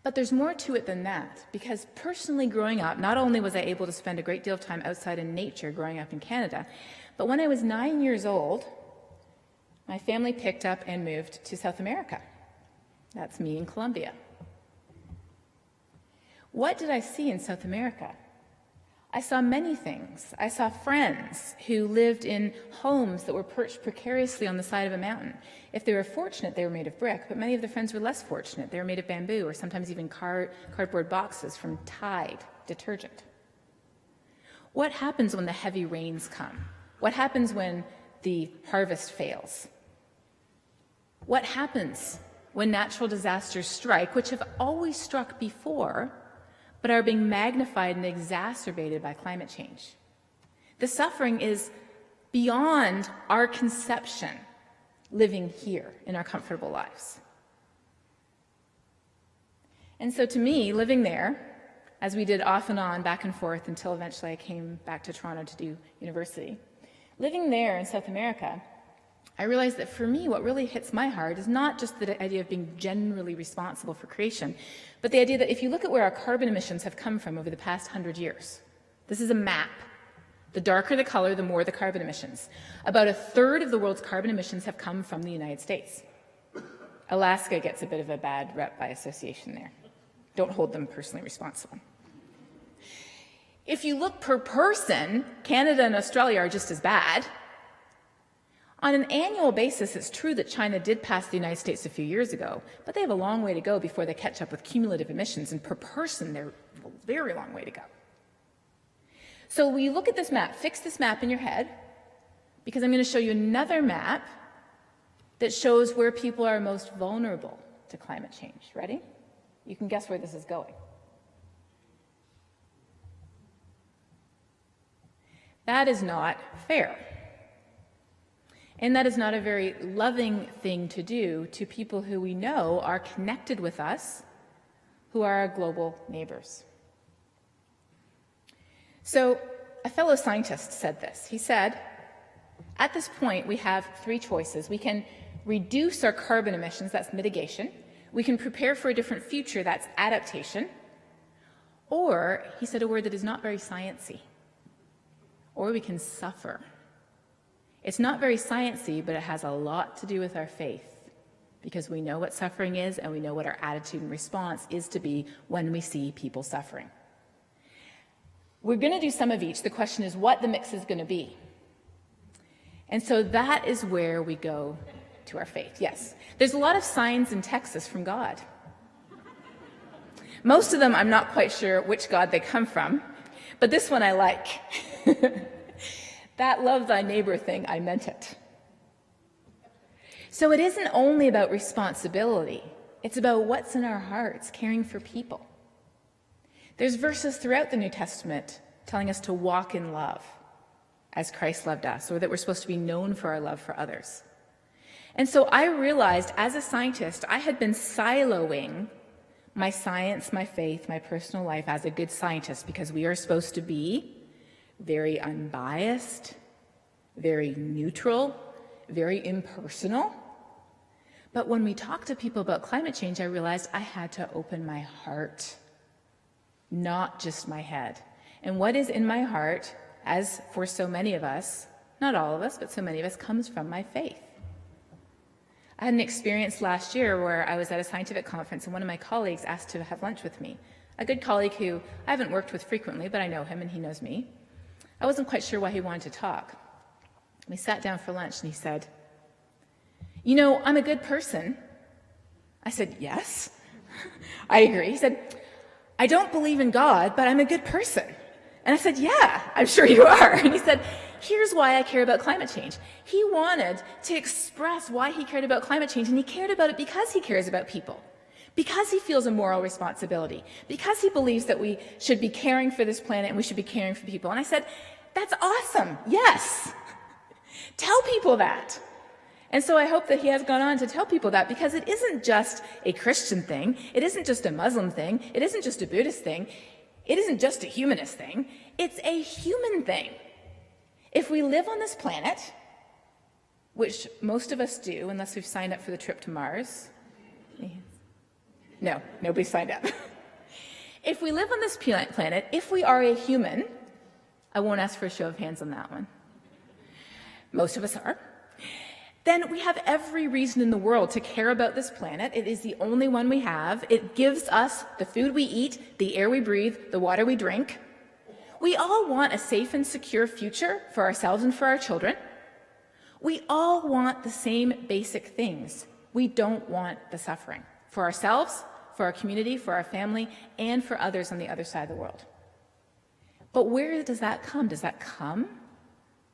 But there's more to it than that, because personally growing up, not only was I able to spend a great deal of time outside in nature growing up in Canada, but when I was 9 years old, my family picked up and moved to South America. That's me in Colombia. What did I see in South America? I saw many things. I saw friends who lived in homes that were perched precariously on the side of a mountain. If they were fortunate, they were made of brick, but many of the friends were less fortunate. They were made of bamboo or sometimes even cardboard boxes from Tide detergent. What happens when the heavy rains come? What happens when the harvest fails? What happens when natural disasters strike, which have always struck before, but are being magnified and exacerbated by climate change? The suffering is beyond our conception living here in our comfortable lives. And so to me, living there, as we did off and on, back and forth, until eventually I came back to Toronto to do university, living there in South America, I realized that for me, what really hits my heart is not just the idea of being generally responsible for creation, but the idea that if you look at where our carbon emissions have come from over the past 100 years, this is a map. The darker the color, the more the carbon emissions. About a third of the world's carbon emissions have come from the United States. Alaska gets a bit of a bad rep by association there. Don't hold them personally responsible. If you look per person, Canada and Australia are just as bad. On an annual basis, it's true that China did pass the United States a few years ago, but they have a long way to go before they catch up with cumulative emissions, and per person, they're a very long way to go. So when you look at this map, fix this map in your head, because I'm going to show you another map that shows where people are most vulnerable to climate change. Ready? You can guess where this is going. That is not fair. And that is not a very loving thing to do to people who we know are connected with us, who are our global neighbors. So a fellow scientist said this. He said, at this point, we have three choices. We can reduce our carbon emissions, that's mitigation. We can prepare for a different future, that's adaptation. Or, he said a word that is not very sciencey, or we can suffer. It's not very sciencey, but it has a lot to do with our faith, because we know what suffering is and we know what our attitude and response is to be when we see people suffering. We're going to do some of each. The question is what the mix is going to be. And so that is where we go to our faith. Yes, there's a lot of signs in Texas from God. Most of them I'm not quite sure which God they come from, but this one I like. That love thy neighbor thing, I meant it. So it isn't only about responsibility. It's about what's in our hearts, caring for people. There's verses throughout the New Testament telling us to walk in love as Christ loved us, or that we're supposed to be known for our love for others. And so I realized as a scientist, I had been siloing my science, my faith, my personal life as a good scientist, because we are supposed to be very unbiased, very neutral, very impersonal. But when we talk to people about climate change, I realized I had to open my heart, not just my head. And what is in my heart, as for so many of us, not all of us, but so many of us, comes from my faith. I had an experience last year where I was at a scientific conference and one of my colleagues asked to have lunch with me. A good colleague who I haven't worked with frequently, but I know him and he knows me. I wasn't quite sure why he wanted to talk. We sat down for lunch and he said, "You know, I'm a good person." I said, "Yes, I agree." He said, "I don't believe in God, but I'm a good person." And I said, "Yeah, I'm sure you are." And he said, "Here's why I care about climate change." He wanted to express why he cared about climate change, and he cared about it because he cares about people, because he feels a moral responsibility, because he believes that we should be caring for this planet and we should be caring for people. And I said, "That's awesome. Yes. Tell people that." And so I hope that he has gone on to tell people that, because it isn't just a Christian thing. It isn't just a Muslim thing. It isn't just a Buddhist thing. It isn't just a humanist thing. It's a human thing. If we live on this planet, which most of us do, unless we've signed up for the trip to Mars. No, nobody signed up. If we live on this planet, if we are a human, I won't ask for a show of hands on that one. Most of us are. Then we have every reason in the world to care about this planet. It is the only one we have. It gives us the food we eat, the air we breathe, the water we drink. We all want a safe and secure future for ourselves and for our children. We all want the same basic things. We don't want the suffering for ourselves, for our community, for our family, and for others on the other side of the world. But where does that come? Does that come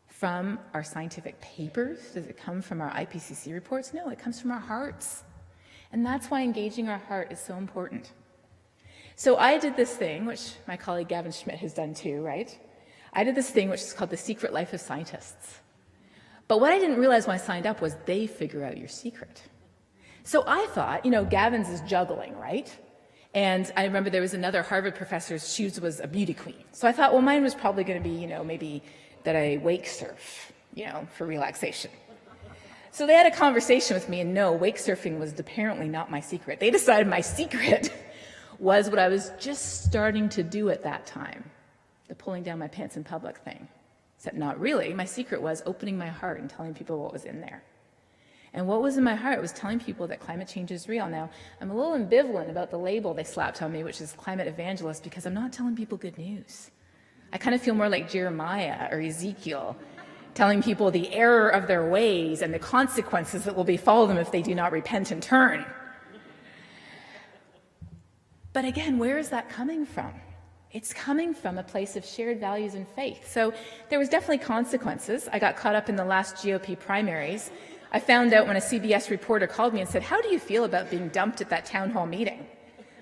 from our scientific papers? Does it come from our IPCC reports? No, it comes from our hearts. And that's why engaging our heart is so important. So I did this thing, which my colleague Gavin Schmidt has done too, right? I did this thing which is called The Secret Life of Scientists. But what I didn't realize when I signed up was they figure out your secret. So I thought, Gavin's is juggling, right? And I remember there was another Harvard professor's shoes was a beauty queen. So I thought, well, mine was probably going to be, maybe that I wake surf, for relaxation. So they had a conversation with me, and no, wake surfing was apparently not my secret. They decided my secret was what I was just starting to do at that time, the pulling down my pants in public thing. Except not really. My secret was opening my heart and telling people what was in there. And what was in my heart was telling people that climate change is real. Now, I'm a little ambivalent about the label they slapped on me, which is climate evangelist, because I'm not telling people good news. I kind of feel more like Jeremiah or Ezekiel, telling people the error of their ways and the consequences that will befall them if they do not repent and turn. But again, where is that coming from? It's coming from a place of shared values and faith. So there was definitely consequences. I got caught up in the last GOP primaries. I found out when a CBS reporter called me and said, "How do you feel about being dumped at that town hall meeting?"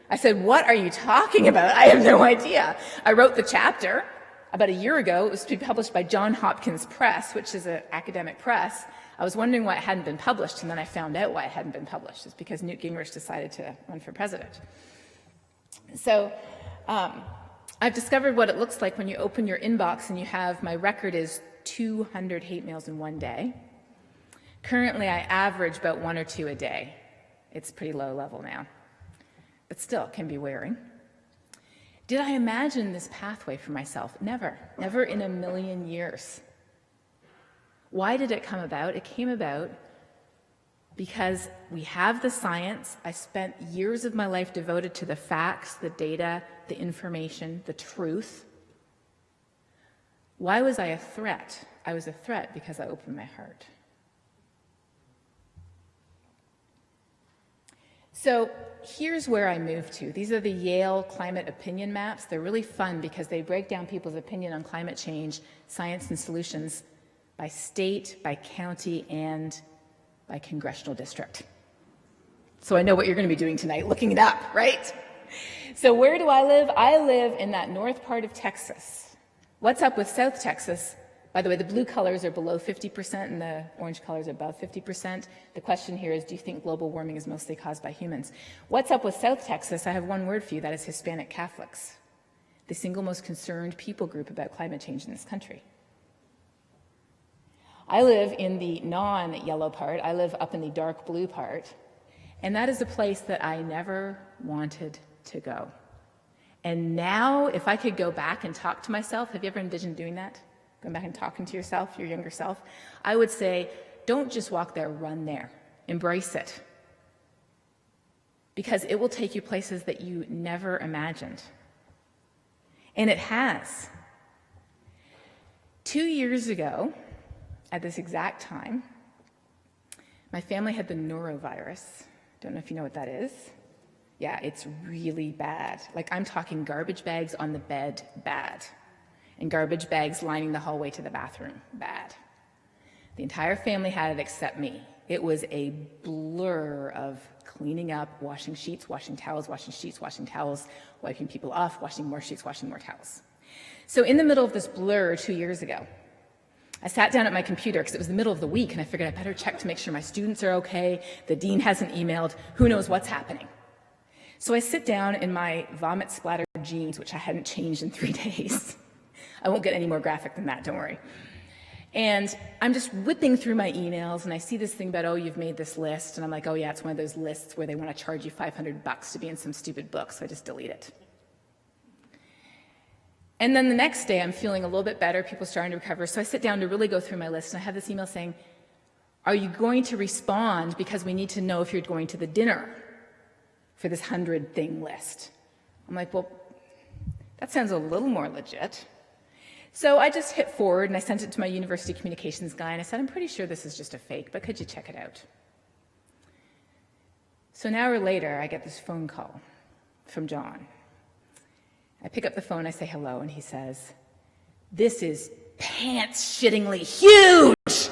I said, "What are you talking about? I have no idea." I wrote the chapter about a year ago. It was to be published by Johns Hopkins Press, which is an academic press. I was wondering why it hadn't been published, and then I found out why it hadn't been published. It's because Newt Gingrich decided to run for president. So I've discovered what it looks like when you open your inbox and you have, my record is 200 hate mails in one day. Currently, I average about 1 or 2 a day. It's pretty low level now, but still can be wearing. Did I imagine this pathway for myself? Never, never in a million years. Why did it come about? It came about because we have the science. I spent years of my life devoted to the facts, the data, the information, the truth. Why was I a threat? I was a threat because I opened my heart. So here's where I moved to. These are the Yale climate opinion maps. They're really fun because they break down people's opinion on climate change, science, and solutions by state, by county, and by congressional district. So I know what you're going to be doing tonight, looking it up, right? So where do I live? I live in that north part of Texas. What's up with South Texas? By the way, the blue colors are below 50% and the orange colors are above 50%. The question here is, do you think global warming is mostly caused by humans? What's up with South Texas? I have one word for you, that is Hispanic Catholics, the single most concerned people group about climate change in this country. I live in the non-yellow part. I live up in the dark blue part. And that is a place that I never wanted to go. And now, if I could go back and talk to myself, have you ever envisioned doing that? Going back and talking to yourself, your younger self? I would say, don't just walk there, run there. Embrace it. Because it will take you places that you never imagined. And it has. 2 years ago, at this exact time, my family had the norovirus. Don't know if you know what that is. Yeah, it's really bad. Like, I'm talking garbage bags on the bed, bad. And garbage bags lining the hallway to the bathroom, bad. The entire family had it except me. It was a blur of cleaning up, washing sheets, washing towels, washing sheets, washing towels, wiping people off, washing more sheets, washing more towels. So in the middle of this blur 2 years ago, I sat down at my computer because it was the middle of the week, and I figured I better check to make sure my students are okay, the dean hasn't emailed, who knows what's happening. So I sit down in my vomit-splattered jeans, which I hadn't changed in 3 days. I won't get any more graphic than that, don't worry. And I'm just whipping through my emails, and I see this thing about, oh, you've made this list. And I'm like, oh, yeah, it's one of those lists where they want to charge you $500 to be in some stupid book, so I just delete it. And then the next day, I'm feeling a little bit better. People are starting to recover. So I sit down to really go through my list, and I have this email saying, are you going to respond because we need to know if you're going to the dinner for this 100-thing list? I'm like, well, that sounds a little more legit. So I just hit forward, and I sent it to my university communications guy, and I said, I'm pretty sure this is just a fake, but could you check it out? So an hour later, I get this phone call from John. I pick up the phone, I say hello, and he says, this is pants-shittingly huge!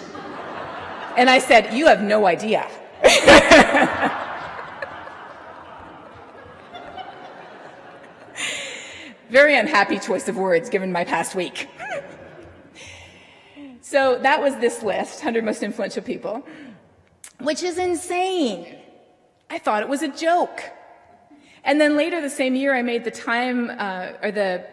And I said, you have no idea. Very unhappy choice of words given my past week. So that was this list, 100 most influential people, which is insane. I thought it was a joke. And then later the same year, I made the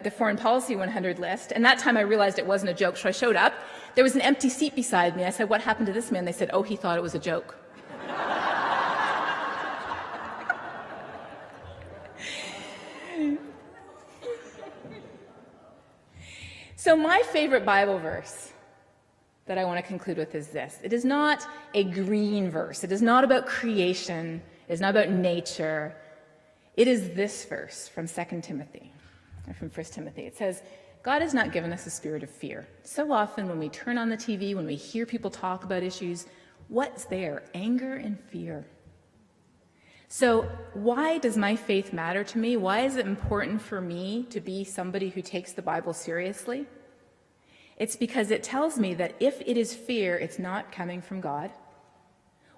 the Foreign Policy 100 list, and that time I realized it wasn't a joke, so I showed up. There was an empty seat beside me. I said, what happened to this man? They said, oh, he thought it was a joke. So my favorite Bible verse that I want to conclude with is this. It is not a green verse. It is not about creation. It is not about nature. It is this verse from 2 Timothy, or from 1 Timothy. It says, God has not given us a spirit of fear. So often when we turn on the TV, when we hear people talk about issues, what's there? Anger and fear. So why does my faith matter to me? Why is it important for me to be somebody who takes the Bible seriously? It's because it tells me that if it is fear, it's not coming from God.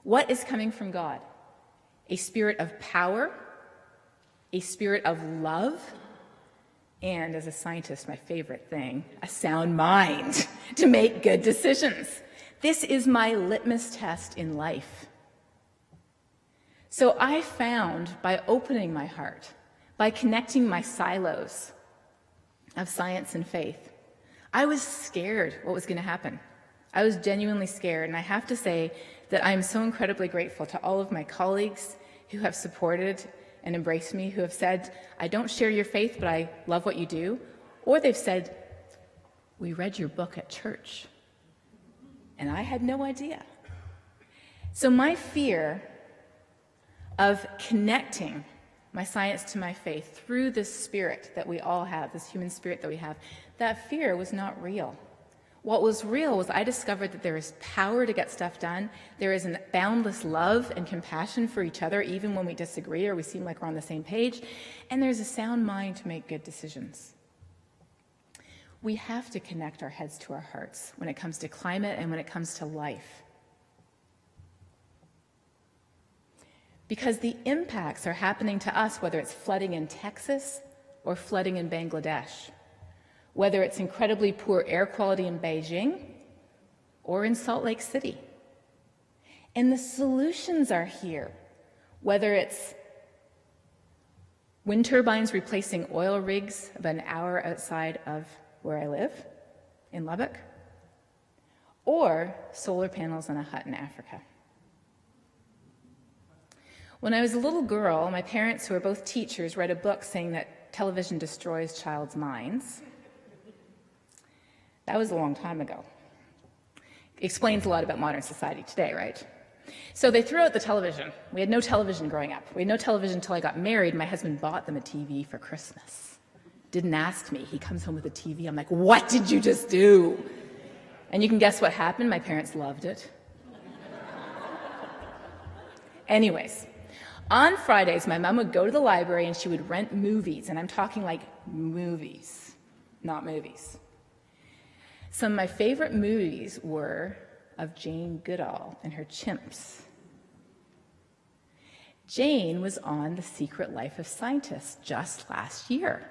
What is coming from God? A spirit of power, a spirit of love, and as a scientist, my favorite thing, a sound mind to make good decisions. This is my litmus test in life. So I found, by opening my heart, by connecting my silos of science and faith, I was scared what was going to happen. I was genuinely scared, and I have to say that I am so incredibly grateful to all of my colleagues who have supported and embraced me, who have said, I don't share your faith, but I love what you do. Or they've said, we read your book at church, and I had no idea. So my fear of connecting my science to my faith through this spirit that we all have, this human spirit that we have, that fear was not real. What was real was I discovered that there is power to get stuff done. There is a boundless love and compassion for each other, even when we disagree or we seem like we're on the same page. And there's a sound mind to make good decisions. We have to connect our heads to our hearts when it comes to climate and when it comes to life. Because the impacts are happening to us, whether it's flooding in Texas or flooding in Bangladesh, whether it's incredibly poor air quality in Beijing or in Salt Lake City. And the solutions are here, whether it's wind turbines replacing oil rigs about an hour outside of where I live in Lubbock, or solar panels on a hut in Africa. When I was a little girl, my parents, who are both teachers, read a book saying that television destroys child's minds. That was a long time ago. It explains a lot about modern society today, right? So they threw out the television. We had no television growing up. We had no television until I got married. My husband bought them a TV for Christmas. Didn't ask me. He comes home with a TV. I'm like, what did you just do? And you can guess what happened. My parents loved it. Anyways, on Fridays, my mom would go to the library and she would rent movies. And I'm talking like movies, not movies. Some of my favorite movies were of Jane Goodall and her chimps. Jane was on The Secret Life of Scientists just last year.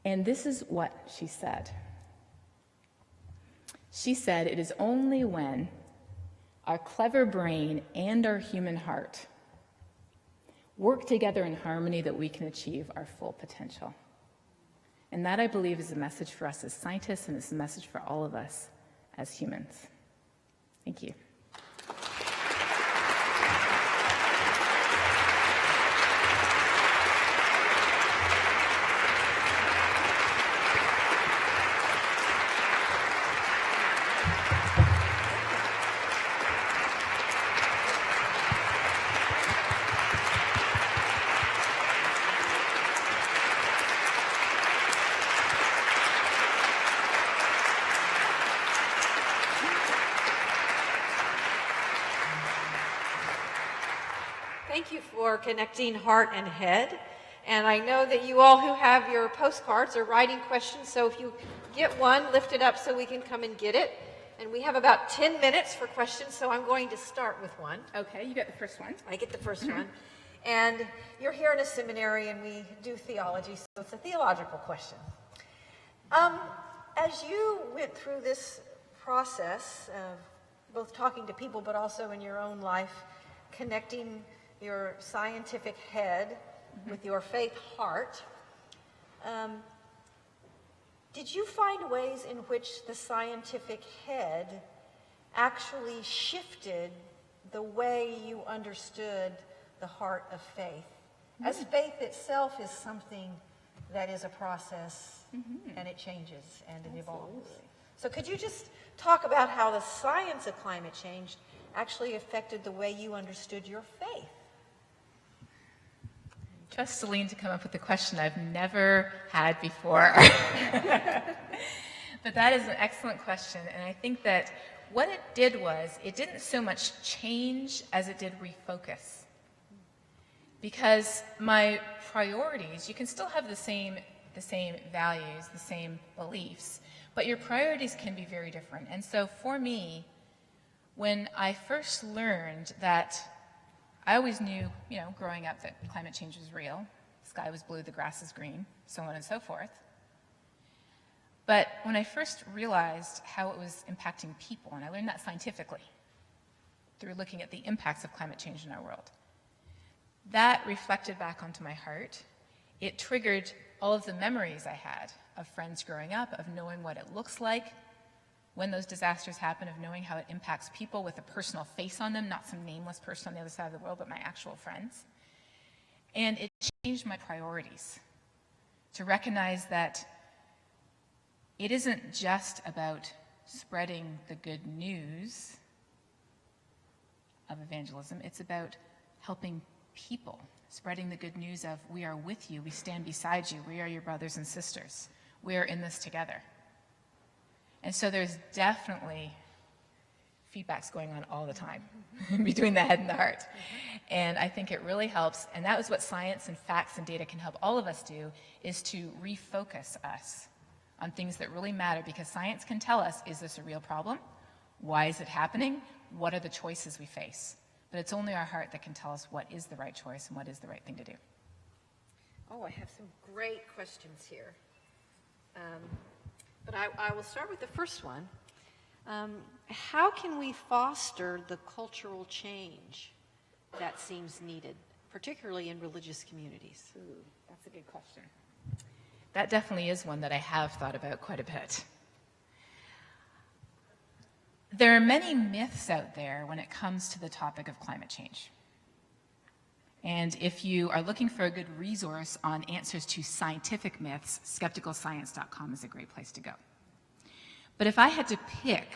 And this is what she said. She said, it is only when our clever brain and our human heart work together in harmony that we can achieve our full potential. And that, I believe, is a message for us as scientists, and it's a message for all of us as humans. Thank you. Thank you for connecting heart and head. And I know that you all who have your postcards are writing questions, so if you get one, lift it up so we can come and get it. And we have about 10 minutes for questions, so I'm going to start with one. Okay, you got the first one. I get the first one. And you're here in a seminary and we do theology, so it's a theological question. As you went through this process of both talking to people but also in your own life, connecting your scientific head with your faith heart, did you find ways in which the scientific head actually shifted the way you understood the heart of faith? As faith itself is something that is a process, and it changes and it evolves. So could you just talk about how the science of climate change actually affected the way you understood your faith? Trust Celine to come up with a question I've never had before. But that is an excellent question, and I think that what it did was, it didn't so much change as it did refocus. Because my priorities, you can still have the same values, the same beliefs, but your priorities can be very different. And so for me, when I first learned that, I always knew, growing up, that climate change was real. The sky was blue, the grass is green, so on and so forth. But when I first realized how it was impacting people, and I learned that scientifically through looking at the impacts of climate change in our world, that reflected back onto my heart. It triggered all of the memories I had of friends growing up, of knowing what it looks like when those disasters happen, of knowing how it impacts people with a personal face on them, not some nameless person on the other side of the world, but my actual friends. And it changed my priorities to recognize that it isn't just about spreading the good news of evangelism, it's about helping people, spreading the good news of, we are with you, we stand beside you, we are your brothers and sisters, we are in this together. And so there's definitely feedbacks going on all the time between the head and the heart. And I think it really helps, and that was what science and facts and data can help all of us do, is to refocus us on things that really matter, because science can tell us, is this a real problem? Why is it happening? What are the choices we face? But it's only our heart that can tell us what is the right choice and what is the right thing to do. Oh, I have some great questions here. But I will start with the first one. How can we foster the cultural change that seems needed, particularly in religious communities? Ooh, that's a good question. That definitely is one that I have thought about quite a bit. There are many myths out there when it comes to the topic of climate change. And if you are looking for a good resource on answers to scientific myths, skepticalscience.com is a great place to go. But if I had to pick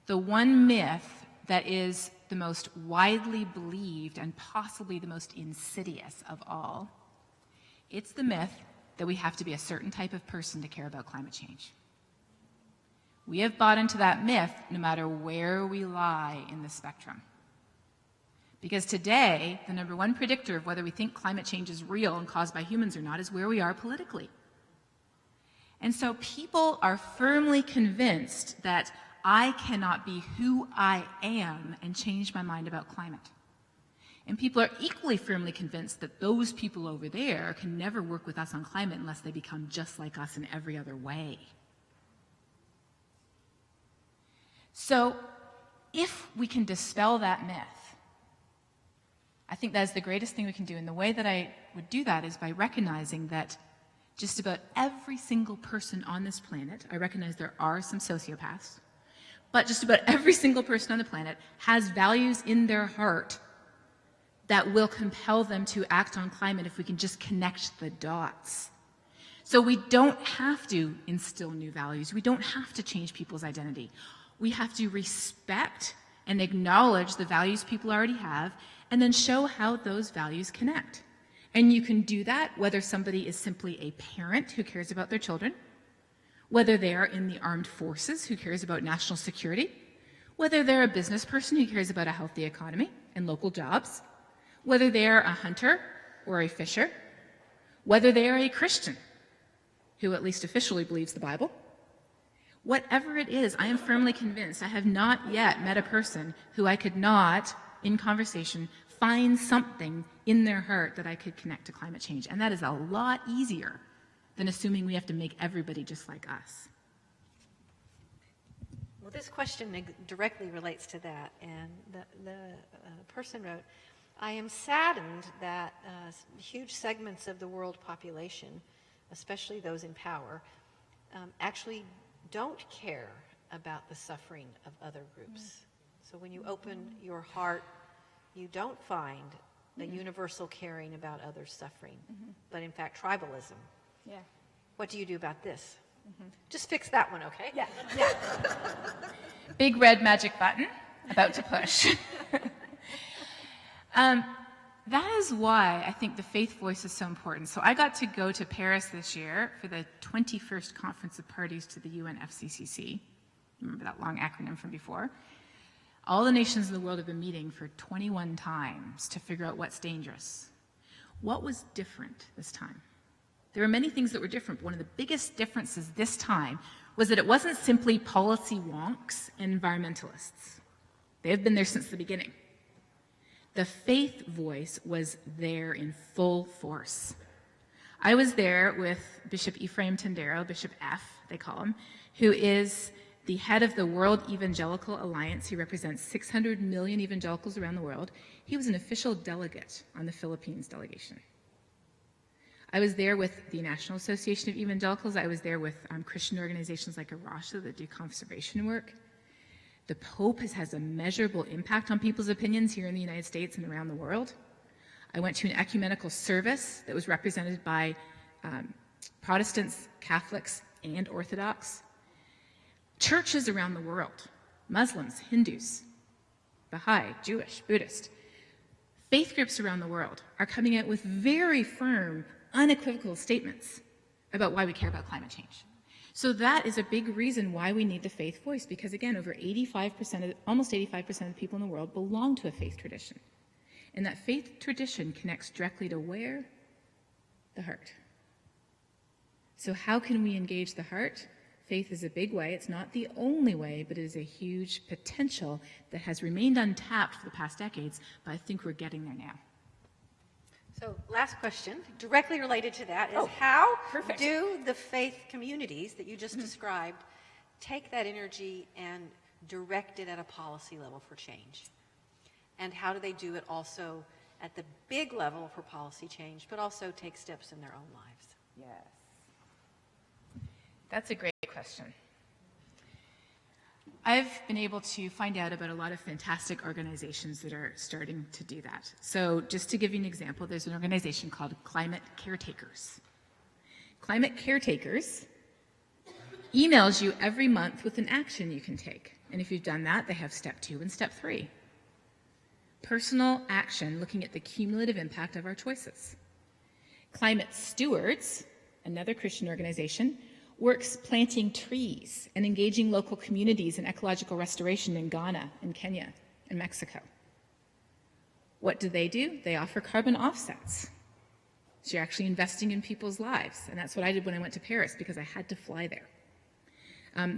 the one myth that is the most widely believed and possibly the most insidious of all, it's the myth that we have to be a certain type of person to care about climate change. We have bought into that myth no matter where we lie in the spectrum. Because today, the number one predictor of whether we think climate change is real and caused by humans or not is where we are politically. And so people are firmly convinced that I cannot be who I am and change my mind about climate. And people are equally firmly convinced that those people over there can never work with us on climate unless they become just like us in every other way. So if we can dispel that myth, I think that is the greatest thing we can do. And the way that I would do that is by recognizing that just about every single person on this planet, I recognize there are some sociopaths, but just about every single person on the planet has values in their heart that will compel them to act on climate if we can just connect the dots. So we don't have to instill new values. We don't have to change people's identity. We have to respect and acknowledge the values people already have and then show how those values connect. And you can do that whether somebody is simply a parent who cares about their children, whether they are in the armed forces who cares about national security, whether they're a business person who cares about a healthy economy and local jobs, whether they are a hunter or a fisher, whether they are a Christian who at least officially believes the Bible. Whatever it is, I am firmly convinced I have not yet met a person who I could not, in conversation, find something in their heart that I could connect to climate change. And that is a lot easier than assuming we have to make everybody just like us. Well, this question directly relates to that, and the person wrote, I am saddened that huge segments of the world population, especially those in power, actually don't care about the suffering of other groups. So when you open your heart, you don't find the universal caring about others' suffering, but in fact tribalism. Yeah. What do you do about this? Just fix that one, okay? Yeah. Big red magic button, about to push. That is why I think the faith voice is so important. So I got to go to Paris this year for the 21st Conference of Parties to the UNFCCC. Remember that long acronym from before? All the nations in the world have been meeting for 21 times to figure out what's dangerous. What was different this time? There were many things that were different, but one of the biggest differences this time was that it wasn't simply policy wonks and environmentalists. They have been there since the beginning. The faith voice was there in full force. I was there with Bishop Ephraim Tendero, Bishop F, they call him, who is the head of the World Evangelical Alliance. He represents 600 million evangelicals around the world. He was an official delegate on the Philippines delegation. I was there with the National Association of Evangelicals. I was there with Christian organizations like Arasha that do conservation work. The Pope has a measurable impact on people's opinions here in the United States and around the world. I went to an ecumenical service that was represented by Protestants, Catholics, and Orthodox. Churches around the world, Muslims, Hindus, Baha'i, Jewish, Buddhist, faith groups around the world are coming out with very firm, unequivocal statements about why we care about climate change. So that is a big reason why we need the faith voice, because again, almost 85% of the people in the world belong to a faith tradition. And that faith tradition connects directly to where? The heart. So how can we engage the heart? Faith is a big way. It's not the only way, but it is a huge potential that has remained untapped for the past decades, but I think we're getting there now. So last question, directly related to that, is how perfect. do the faith communities that you just described take that energy and direct it at a policy level for change? And how do they do it also at the big level for policy change, but also take steps in their own lives? Yes. That's a great question. I've been able to find out about a lot of fantastic organizations that are starting to do that. So just to give you an example, there's an organization called Climate Caretakers. Climate Caretakers emails you every month with an action you can take. And if you've done that, they have step 2 and step 3. Personal action looking at the cumulative impact of our choices. Climate Stewards, another Christian organization, works planting trees and engaging local communities in ecological restoration in Ghana and Kenya and Mexico. What do? They offer carbon offsets. So you're actually investing in people's lives. And that's what I did when I went to Paris, because I had to fly there.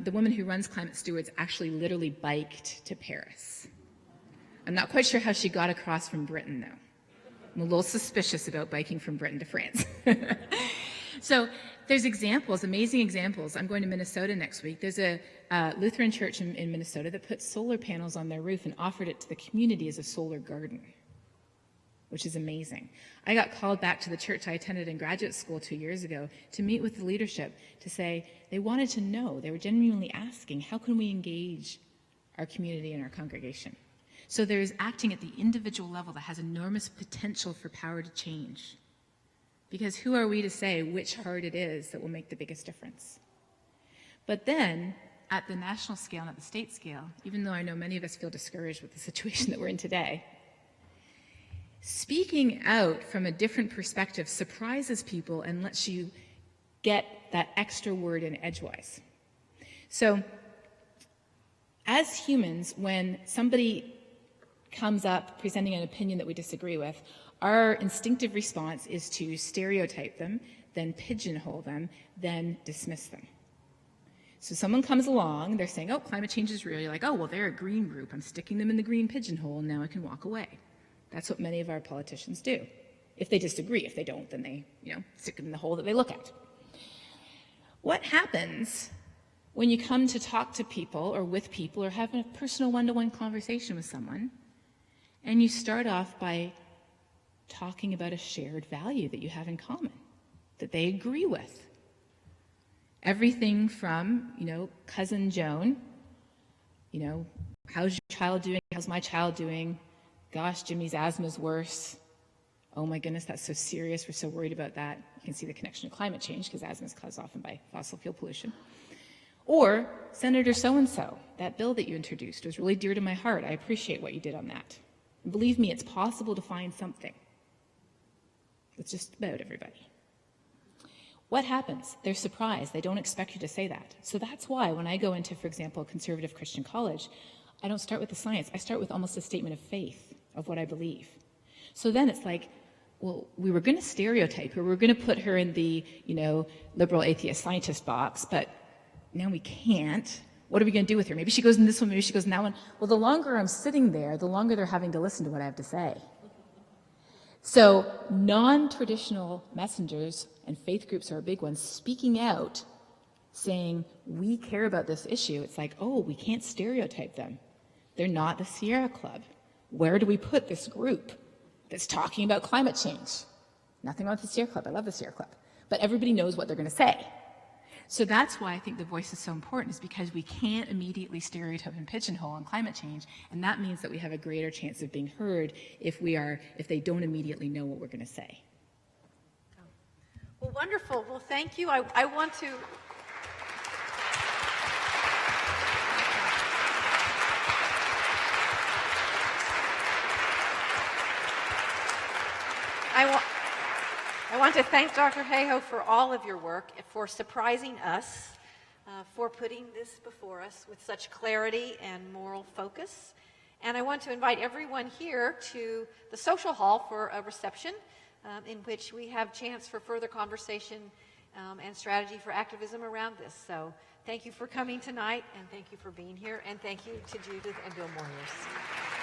The woman who runs Climate Stewards actually literally biked to Paris. I'm not quite sure how she got across from Britain, though. I'm a little suspicious about biking from Britain to France. So there's examples, amazing examples. I'm going to Minnesota next week. There's a Lutheran church in Minnesota that put solar panels on their roof and offered it to the community as a solar garden. which is amazing. I got called back to the church I attended in graduate school 2 years ago to meet with the leadership to say they wanted to know, they were genuinely asking, how can we engage our community and our congregation? So there's acting at the individual level that has enormous potential for power to change. Because who are we to say which heart it is that will make the biggest difference? But then, at the national scale and at the state scale, even though I know many of us feel discouraged with the situation that we're in today, speaking out from a different perspective surprises people and lets you get that extra word in edgewise. So, as humans, when somebody comes up presenting an opinion that we disagree with, our instinctive response is to stereotype them, then pigeonhole them, then dismiss them. So someone comes along, they're saying, oh, climate change is real. You're like, oh, well, they're a green group. I'm sticking them in the green pigeonhole, and now I can walk away. That's what many of our politicians do. If they disagree, if they don't, then they, stick them in the hole that they look at. What happens when you come to talk to people or with people or have a personal one-to-one conversation with someone, and you start off by talking about a shared value that you have in common, that they agree with? Everything from, cousin Joan, how's your child doing? How's my child doing? Gosh, Jimmy's asthma's worse. Oh my goodness, that's so serious. We're so worried about that. You can see the connection to climate change because asthma is caused often by fossil fuel pollution. Or Senator so-and-so, that bill that you introduced was really dear to my heart. I appreciate what you did on that. And believe me, it's possible to find something. It's just about everybody. What happens? They're surprised. They don't expect you to say that. So that's why when I go into, for example, a conservative Christian college, I don't start with the science. I start with almost a statement of faith of what I believe. So then it's like, well, we were going to stereotype her. We were going to put her in the, liberal atheist scientist box, but now we can't. What are we going to do with her? Maybe she goes in this one, maybe she goes in that one. Well, the longer I'm sitting there, the longer they're having to listen to what I have to say. So non-traditional messengers, and faith groups are a big one, speaking out, saying, we care about this issue. It's like, oh, we can't stereotype them. They're not the Sierra Club. Where do we put this group that's talking about climate change? Nothing wrong with the Sierra Club. I love the Sierra Club. But everybody knows what they're going to say. So that's why I think the voice is so important, is because we can't immediately stereotype and pigeonhole on climate change, and that means that we have a greater chance of being heard if they don't immediately know what we're going to say. Well, wonderful. Well, thank you. I want to... I want to thank Dr. Hayhoe for all of your work, for surprising us, for putting this before us with such clarity and moral focus. And I want to invite everyone here to the social hall for a reception in which we have chance for further conversation and strategy for activism around this. So thank you for coming tonight, and thank you for being here, and thank you to Judith and Bill Moyers.